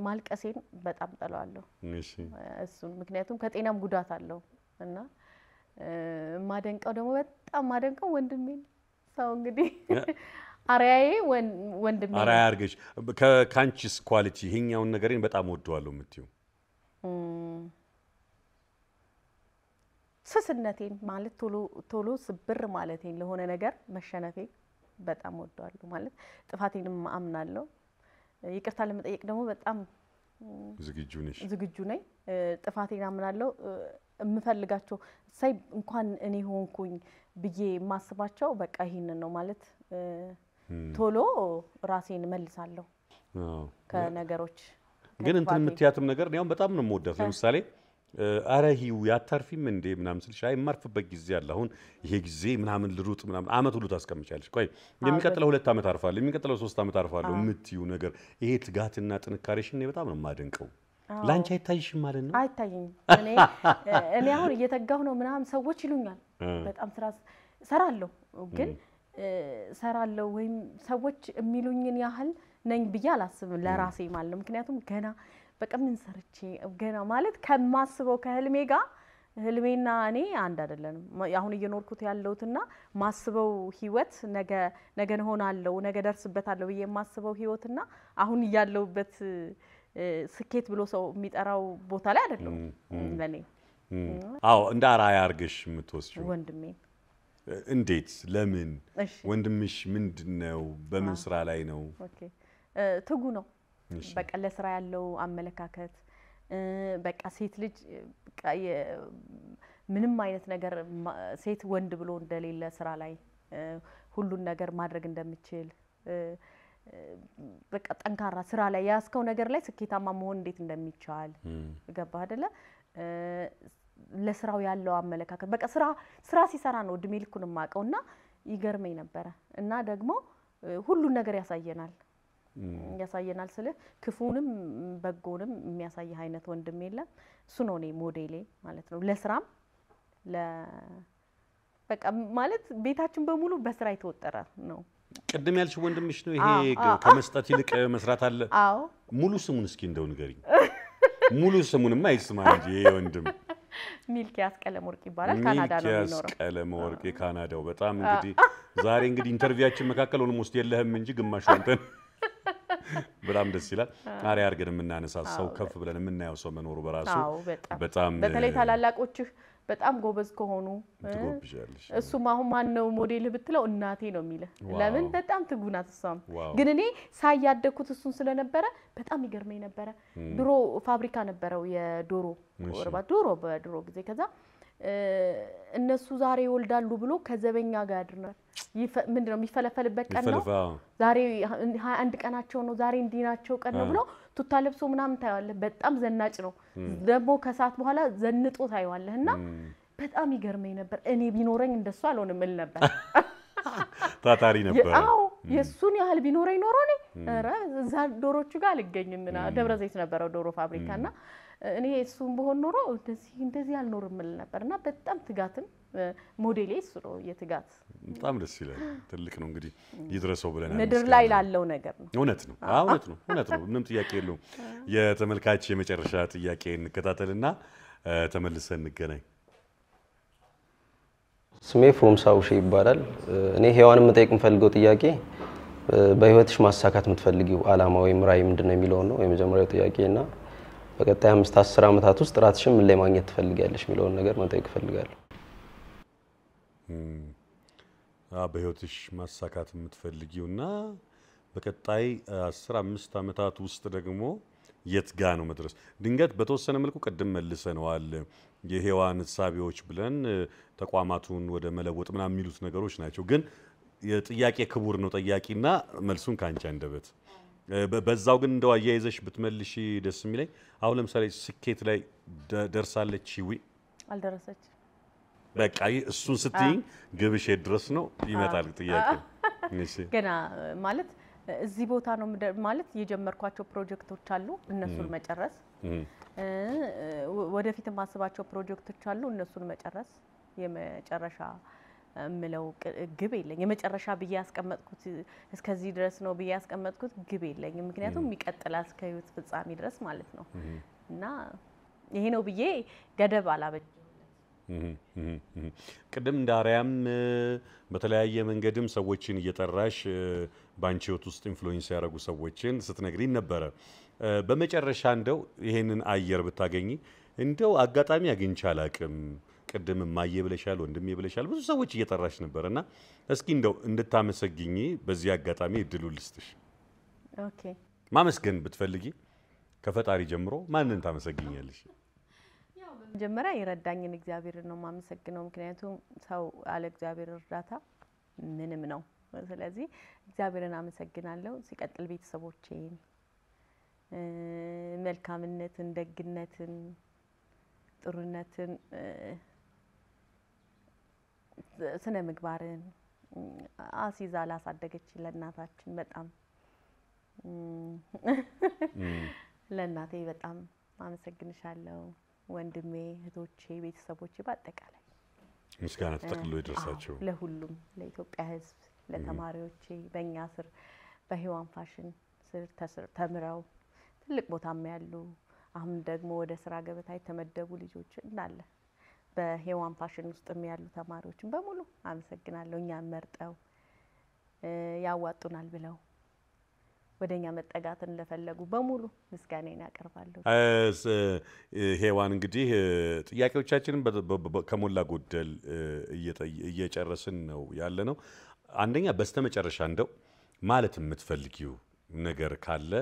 ማልቀሴን በጣም ጠላዋለሁ። እሱን ምክንያቱም ከጤናም ጉዳት አለው እና ማደንቀው ደግሞ በጣም ማደንቀው ወንድሜ ሰው እንግዲህ አርአያዬ ወንድሜ አርአያ አድርገሽ ከካንቺስ ኳሊቲ ይሄኛውን ነገሬን በጣም ወደዋለሁ የምትይው? ስስነቴን ማለት ቶሎ ስብር ማለቴን ለሆነ ነገር መሸነፌን በጣም ወደዋለሁ። ማለት ጥፋቴንም አምናለሁ። ይቅርታ ለመጠየቅ ደግሞ በጣም ዝግጁ ነኝ። ጥፋቴን አምናለሁ። የምፈልጋቸው ሳይ እንኳን እኔ ሆንኩኝ ብዬ ማስባቸው በቃ ይሄንን ነው ማለት ቶሎ ራሴን መልሳለሁ ከነገሮች። ግን እንትን የምትያትም ነገር ነው በጣም ነው የምወዳት። ለምሳሌ አረሂው ያታርፊም እንዴ ምናምን ስልሽ አይ ማርፍበት ጊዜ አለ። አሁን ይሄ ጊዜ ምናምን ልሩጥ ምናምን አመት ሁሉ ታስቀምጫለሽ። ቆይ የሚቀጥለው 2 አመት አርፋለሁ፣ የሚቀጥለው 3 አመት አርፋለሁ የምትዩ ነገር ይሄ ትጋትና ጥንካሬሽን እኔ በጣም ነው የማደንቀው። ላንቺ አይታይሽም ማለት ነው? አይታየኝም። እኔ አሁን እየተጋሁ ነው ምናምን ሰዎች ይሉኛል። በጣም ስራ ሰራለሁ ግን ሰራለው ወይም ሰዎች የሚሉኝን ያህል ነኝ ብዬ አላስብም ለራሴ ማለት ነው። ምክንያቱም ገና በቃ ምን ሰርቼ ገና ማለት ከማስበው ከህልሜ ጋር ህልሜና እኔ አንድ አይደለም። አሁን እየኖርኩት ያለውትና ማስበው ህይወት ነገ ሆናለው ነገ ደርስበታለሁ ብዬ የማስበው ህይወትና አሁን ያለውበት ስኬት ብሎ ሰው የሚጠራው ቦታ ላይ አይደለም ለኔ። አዎ እንደ አራያ አርገሽ የምትወስጂው ወንድሜ እንዴት ለምን ወንድምሽ ምንድነው በምን ስራ ላይ ነው? ኦኬ ትጉ ነው በቃ ለስራ ያለው አመለካከት በቃ ሴት ልጅ በቃ ምንም አይነት ነገር ሴት ወንድ ብሎ እንደሌለ ስራ ላይ ሁሉን ነገር ማድረግ እንደምችል በቃ ጠንካራ ስራ ላይ ያስከው ነገር ላይ ስኬታማ መሆን እንዴት እንደሚቻል ገባህ አይደለ? ለስራው ያለው አመለካከት በቃ ስራ ሲሰራ ነው እድሜ ልኩን ማቀውና ይገርመኝ ነበር። እና ደግሞ ሁሉን ነገር ያሳየናል ስለ ክፉንም በጎንም የሚያሳይ አይነት ወንድም የለም። እሱ ነው እኔ ሞዴሌ ማለት ነው። ለስራም በቃ ማለት ቤታችን በሙሉ በስራ የተወጠረ ነው። ቅድም ያልሽ ወንድምሽ ነው ይሄ ከመስጠት ይልቅ መስራት አለ? አዎ። ሙሉ ስሙን እስኪ እንደው ንገሪኝ። ሙሉ ስሙንማ አይስማ እንጂ ይሄ ወንድም ሚልኪያስ ቀለመወርቅ ይባላል። ካናዳ ነው የሚኖረው። ሚልኪያስ ቀለመወርቅ ካናዳው። በጣም እንግዲህ ዛሬ እንግዲህ ኢንተርቪያችን መካከል ኦልሞስት የለህም እንጂ ግማሽ አንተን በጣም ደስ ይላል። አሪያ አርገን የምናነሳው ሰው ከፍ ብለን የምናየው ሰው መኖሩ በራሱ በጣም በተለይ ታላላቆችህ በጣም ጎበዝ ከሆኑ ትጎብዣለሽ። እሱም አሁን ማን ነው ሞዴል ብትለው እናቴ ነው የሚለው። ለምን በጣም ትጉናት እሷም። ግን እኔ ሳያደኩት እሱን ስለነበረ በጣም ይገርመኝ ነበር። ድሮ ፋብሪካ ነበረው የዶሮ ወርባት በድሮ ጊዜ ከዛ እነሱ ዛሬ ይወልዳሉ ብሎ ከዘበኛ ጋር ያድርናል። ምንድነው የሚፈለፈልበት ቀን ነው ዛሬ 21 ቀናቸው ነው ዛሬ እንዲናቸው ቀን ነው ብሎ ቱታ ለብሶ ምናምን ታያለህ። በጣም ዘናጭ ነው። ደግሞ ከሰዓት በኋላ ዘንጦ ታይዋለህና በጣም ይገርመኝ ነበር። እኔ ቢኖረኝ እንደሱ አልሆንም እል ነበር። ታታሪ ነበር። አዎ የሱን ያህል ቢኖረኝ ኖሮ እኔ ኧረ እዛ ዶሮቹ ጋር አልገኝምና ደብረ ዘይት ነበረው ዶሮ ፋብሪካና እኔ እሱን በሆን ኖሮ እንደዚህ አልኖርም እል ነበርና በጣም ትጋትን ሞዴሌ እሱ ነው። የትጋት በጣም ደስ ይላል። ትልቅ ነው እንግዲህ ይድረሰው ብለናል። ምድር ላይ ላለው ነገር ነው። እውነት ነው። እውነት ነው። ምንም ጥያቄ የለውም። የተመልካች የመጨረሻ ጥያቄ እንከታተልና ተመልሰን እንገናኝ። ስሜ ፍሮምሳውሽ ይባላል። እኔ ሄዋን መጠየቅ የምፈልገው ጥያቄ በህይወትሽ ማሳካት የምትፈልጊው አላማ ወይም ራዕይ ምንድነው የሚለው ነው የመጀመሪያው ጥያቄና በቀጣይ 5-10 አመታት ውስጥ ራስሽን ምን ላይ ማግኘት ትፈልጊያለሽ የሚለውን ነገር መጠየቅ ፈልጋለሁ። በህይወትሽ ማሳካት የምትፈልጊውና በቀጣይ 15 አመታት ውስጥ ደግሞ የት ጋ ነው መድረስ? ድንገት በተወሰነ መልኩ ቀደም መልሰነዋል። የሄዋን ሐሳቢዎች ብለን ተቋማቱን ወደ መለወጥ ምናምን የሚሉት ነገሮች ናቸው። ግን የጥያቄ ክቡር ነው ጠያቂና መልሱን ካንቺ አንደበት በዛው ግን እንደው አያይዘሽ ብትመልሺ ደስ የሚለኝ አሁን ለምሳሌ ስኬት ላይ ደርሳለች ወይ አልደረሰች? በቃ እሱን ስትይኝ ግብሽ ድረስ ነው ይመጣል ጥያቄ። ገና ማለት እዚህ ቦታ ነው ማለት የጀመርኳቸው ፕሮጀክቶች አሉ እነሱን መጨረስ ወደፊት ማስባቸው ፕሮጀክቶች አሉ እነሱን መጨረስ የመጨረሻ ምለው ግብ የለኝ። የመጨረሻ ብዬ ያስቀመጥኩት እስከዚህ ድረስ ነው ብዬ ያስቀመጥኩት ግብ የለኝ። ምክንያቱም ይቀጥላል እስከ ህይወት ፍጻሜ ድረስ ማለት ነው እና ይሄ ነው ብዬ ገደብ አላበጅም። ቅድም ዳሪያም በተለያየ መንገድም ሰዎችን እየጠራሽ ባንቺ ህይወት ውስጥ ኢንፍሉዌንስ ያደረጉ ሰዎችን ስትነግሪን ነበረ። በመጨረሻ እንደው ይሄንን አየር ብታገኚ እንደው አጋጣሚ አግኝቼ አላቅም ቅድም ማየ ብለሻል ወንድሜ ብለሻል ብዙ ሰዎች እየጠራሽ ነበርና እስኪ እንደው እንድታመሰግኚ በዚህ አጋጣሚ እድሉ ልስጥሽ። ኦኬ ማመስገን ብትፈልጊ ከፈጣሪ ጀምሮ ማንን ታመሰግኛለሽ? መጀመሪያ የረዳኝን እግዚአብሔርን ነው ማመሰግነው። ምክንያቱም ሰው አለ እግዚአብሔር እርዳታ ምንም ነው። ስለዚህ እግዚአብሔርን አመሰግናለሁ። ሲቀጥል ቤተሰቦቼን መልካምነትን፣ ደግነትን፣ ጥሩነትን፣ ስነ ምግባርን አሲዛ ላሳደገችን ለእናታችን በጣም ለእናቴ በጣም አመሰግንሻለሁ። ወንድሜ፣ እህቶቼ፣ ቤተሰቦቼ በአጠቃላይ ምስጋና ተጠቅልሎ ይደርሳቸው። ለሁሉም ለኢትዮጵያ ሕዝብ ለተማሪዎቼ በእኛ ስር በሔዋን ፋሽን ስር ተምረው ትልቅ ቦታም ያሉ አሁን ደግሞ ወደ ስራ ገበታ የተመደቡ ልጆች እንዳለ በሔዋን ፋሽን ውስጥም ያሉ ተማሪዎችን በሙሉ አመሰግናለሁ። እኛን መርጠው ያዋጡናል ብለው ወደኛ መጠጋትን ለፈለጉ በሙሉ ምስጋናዬን አቀርባለሁ። ሔዋን እንግዲህ ጥያቄዎቻችንን ከሞላ ጎደል እየጨረስን ነው ያለ ነው። አንደኛ በስተመጨረሻ እንደው ማለት የምትፈልጊው ነገር ካለ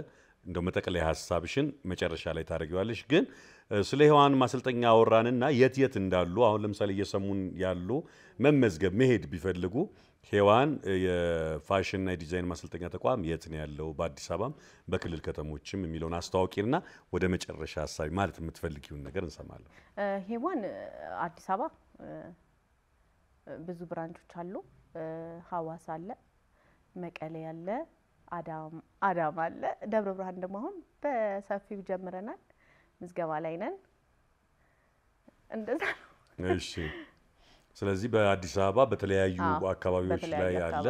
እንደው መጠቅለያ ሀሳብሽን መጨረሻ ላይ ታደርጊዋለሽ። ግን ስለ ሔዋን ማሰልጠኛ አወራንና የት የት እንዳሉ አሁን ለምሳሌ እየሰሙን ያሉ መመዝገብ መሄድ ቢፈልጉ ሔዋን የፋሽንና የዲዛይን ማሰልጠኛ ተቋም የት ነው ያለው? በአዲስ አበባም በክልል ከተሞችም የሚለውን አስተዋውቂና ወደ መጨረሻ ሀሳብ ማለት የምትፈልጊውን ነገር እንሰማለን። ሔዋን አዲስ አበባ ብዙ ብራንቾች አሉ። ሐዋሳ አለ፣ መቀሌ አለ፣ አዳማ አለ። ደብረ ብርሃን ደግሞ አሁን በሰፊው ጀምረናል። ምዝገባ ላይ ነን። እንደዛ ነው። እሺ። ስለዚህ በአዲስ አበባ በተለያዩ አካባቢዎች ላይ አለ።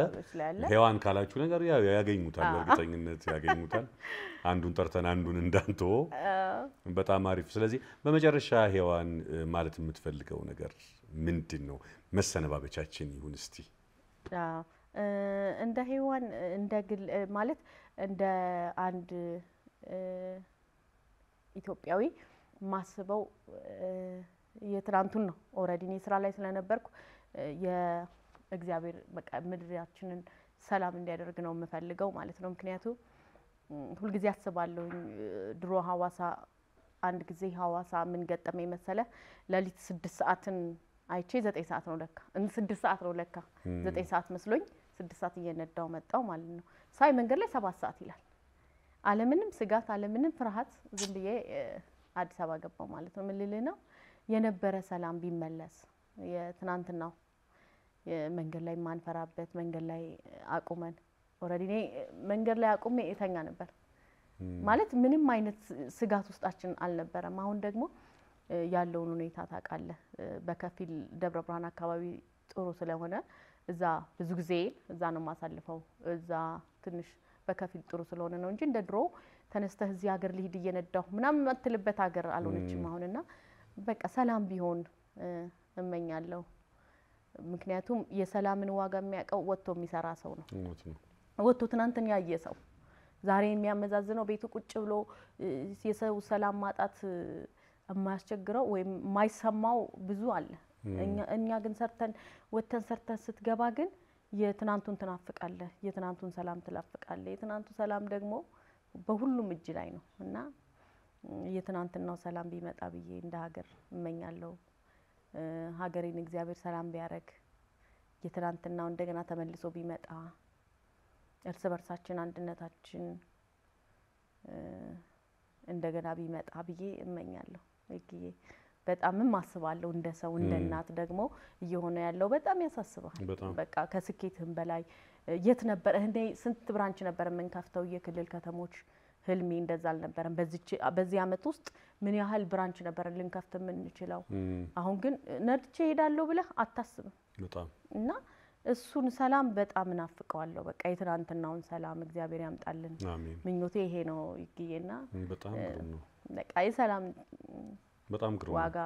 ሔዋን ካላችሁ ነገር ያገኙታል፣ በእርግጠኝነት ያገኙታል። አንዱን ጠርተን አንዱን እንዳንተው በጣም አሪፍ። ስለዚህ በመጨረሻ ሔዋን ማለት የምትፈልገው ነገር ምንድን ነው? መሰነባበቻችን ይሁን እስቲ። እንደ ሔዋን እንደ ግል ማለት እንደ አንድ ኢትዮጵያዊ ማስበው የትናንቱን ነው። ኦልሬዲ እኔ ስራ ላይ ስለነበርኩ የእግዚአብሔር በቃ ምድራችንን ሰላም እንዲያደርግ ነው የምፈልገው ማለት ነው። ምክንያቱም ሁልጊዜ አስባለሁ ድሮ ሐዋሳ አንድ ጊዜ ሐዋሳ ምን ገጠመኝ መሰለ? ለሊት 6 ሰዓትን አይቼ 9 ሰዓት ነው ለካ 6 ሰዓት ነው ለካ 9 ሰዓት መስሎኝ 6 ሰዓት እየነዳው መጣው ማለት ነው። ሳይ መንገድ ላይ 7 ሰዓት ይላል። አለምንም ስጋት አለምንም ፍርሃት ዝም ብዬ አዲስ አበባ ገባው ማለት ነው። ምን ልልህ ነው የነበረ ሰላም ቢመለስ የትናንትናው መንገድ ላይ ማንፈራበት መንገድ ላይ አቁመን ኦልሬዲ እኔ መንገድ ላይ አቁሜ እተኛ ነበር ማለት ምንም አይነት ስጋት ውስጣችን አልነበረም። አሁን ደግሞ ያለውን ሁኔታ ታውቃለህ። በከፊል ደብረ ብርሃን አካባቢ ጥሩ ስለሆነ እዛ ብዙ ጊዜ እዛ ነው ማሳልፈው። እዛ ትንሽ በከፊል ጥሩ ስለሆነ ነው እንጂ እንደ ድሮ ተነስተህ እዚህ ሀገር ልሂድ እየነዳሁ ምናምን መትልበት ሀገር አልሆነችም አሁንና በቃ ሰላም ቢሆን እመኛለሁ። ምክንያቱም የሰላምን ዋጋ የሚያውቀው ወጥቶ የሚሰራ ሰው ነው። ወጥቶ ትናንትን ያየ ሰው ዛሬ የሚያመዛዝነው ቤቱ ቁጭ ብሎ የሰው ሰላም ማጣት የማያስቸግረው ወይም የማይሰማው ብዙ አለ። እኛ ግን ሰርተን ወጥተን ሰርተን ስትገባ ግን የትናንቱን ትናፍቃለህ፣ የትናንቱን ሰላም ትናፍቃለህ። የትናንቱ ሰላም ደግሞ በሁሉም እጅ ላይ ነው እና የትናንትናው ሰላም ቢመጣ ብዬ እንደ ሀገር እመኛለሁ። ሀገሬን እግዚአብሔር ሰላም ቢያረግ የትናንትናው እንደገና ተመልሶ ቢመጣ እርስ በርሳችን አንድነታችን እንደገና ቢመጣ ብዬ እመኛለሁ። እግዬ በጣምም አስባለሁ። እንደ ሰው እንደ እናት ደግሞ እየሆነ ያለው በጣም ያሳስባል። በቃ ከስኬትም በላይ የት ነበር እንዴ ስንት ብራንች ነበር የምንከፍተው የክልል ከተሞች ህልሜ እንደዛ አልነበረም። በዚህ አመት ውስጥ ምን ያህል ብራንች ነበር ልንከፍት የምንችለው? አሁን ግን ነድቼ ሄዳለሁ ብለህ አታስብም በጣም እና እሱን ሰላም በጣም እናፍቀዋለሁ። በቃ የትናንትናውን ሰላም እግዚአብሔር ያምጣልን። ምኞቴ ይሄ ነው ይግዬና በጣም ግሩም ነው። በቃ የሰላም በጣም ግሩም ዋጋ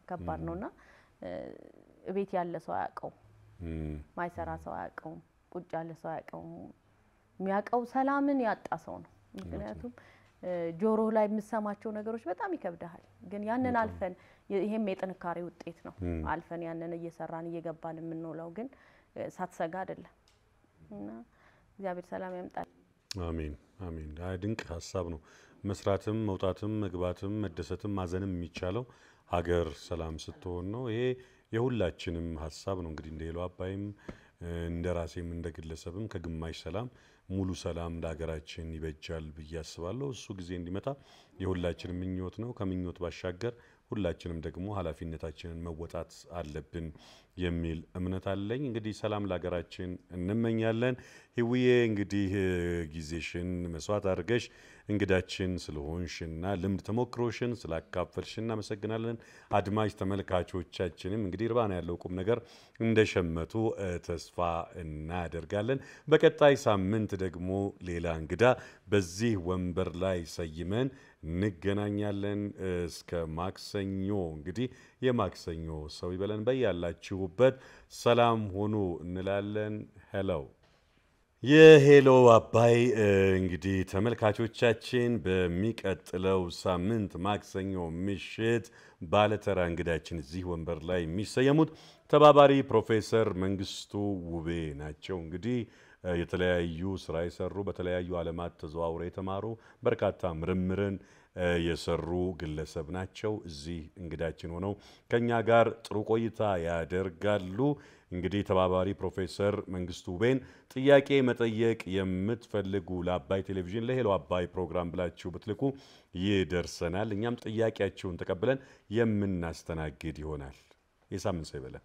ከባድ ነውና ቤት ያለ ሰው አያውቀው፣ ማይሰራ ሰው አያውቀው፣ ቁጭ ያለ ሰው አያውቀው። የሚያውቀው ሰላምን ያጣ ሰው ነው። ምክንያቱም ጆሮ ላይ የምሰማቸው ነገሮች በጣም ይከብዳል። ግን ያንን አልፈን ይሄም የጥንካሬ ውጤት ነው። አልፈን ያንን እየሰራን እየገባን የምንውለው ግን ሳትሰጋ አይደለም እና እግዚአብሔር ሰላም ያምጣል። አሜን አሜን። ድንቅ ሀሳብ ነው። መስራትም መውጣትም መግባትም መደሰትም ማዘንም የሚቻለው ሀገር ሰላም ስትሆን ነው። ይሄ የሁላችንም ሀሳብ ነው። እንግዲህ እንደ ሄሎ አባይም እንደ ራሴም እንደ ግለሰብም ከግማሽ ሰላም ሙሉ ሰላም ለሀገራችን ይበጃል ብዬ አስባለሁ። እሱ ጊዜ እንዲመጣ የሁላችንም ምኞት ነው። ከምኞት ባሻገር ሁላችንም ደግሞ ኃላፊነታችንን መወጣት አለብን የሚል እምነት አለኝ። እንግዲህ ሰላም ለሀገራችን እንመኛለን። ህውዬ እንግዲህ ጊዜሽን መስዋዕት አድርገሽ እንግዳችን ስለሆንሽና ልምድ ተሞክሮሽን ስላካፈልሽ እናመሰግናለን። አድማጭ ተመልካቾቻችንም እንግዲህ ርባና ያለው ቁም ነገር እንደሸመቱ ተስፋ እናደርጋለን። በቀጣይ ሳምንት ደግሞ ሌላ እንግዳ በዚህ ወንበር ላይ ሰይመን እንገናኛለን። እስከ ማክሰኞ እንግዲህ የማክሰኞ ሰው ይበለን። በያላችሁበት ሰላም ሆኑ እንላለን። ሄሎ የሄሎ አባይ እንግዲህ ተመልካቾቻችን በሚቀጥለው ሳምንት ማክሰኞ ምሽት ባለተራ እንግዳችን እዚህ ወንበር ላይ የሚሰየሙት ተባባሪ ፕሮፌሰር መንግስቱ ውቤ ናቸው። እንግዲህ የተለያዩ ስራ የሰሩ በተለያዩ ዓለማት ተዘዋውረው የተማሩ በርካታ ምርምርን የሰሩ ግለሰብ ናቸው። እዚህ እንግዳችን ሆነው ከኛ ጋር ጥሩ ቆይታ ያደርጋሉ። እንግዲህ ተባባሪ ፕሮፌሰር መንግስቱ ውቤን ጥያቄ መጠየቅ የምትፈልጉ ለአባይ ቴሌቪዥን ለሄሎ አባይ ፕሮግራም ብላችሁ ብትልኩ ይደርሰናል። እኛም ጥያቄያችሁን ተቀብለን የምናስተናግድ ይሆናል። የሳምንት ሰው ይበለን።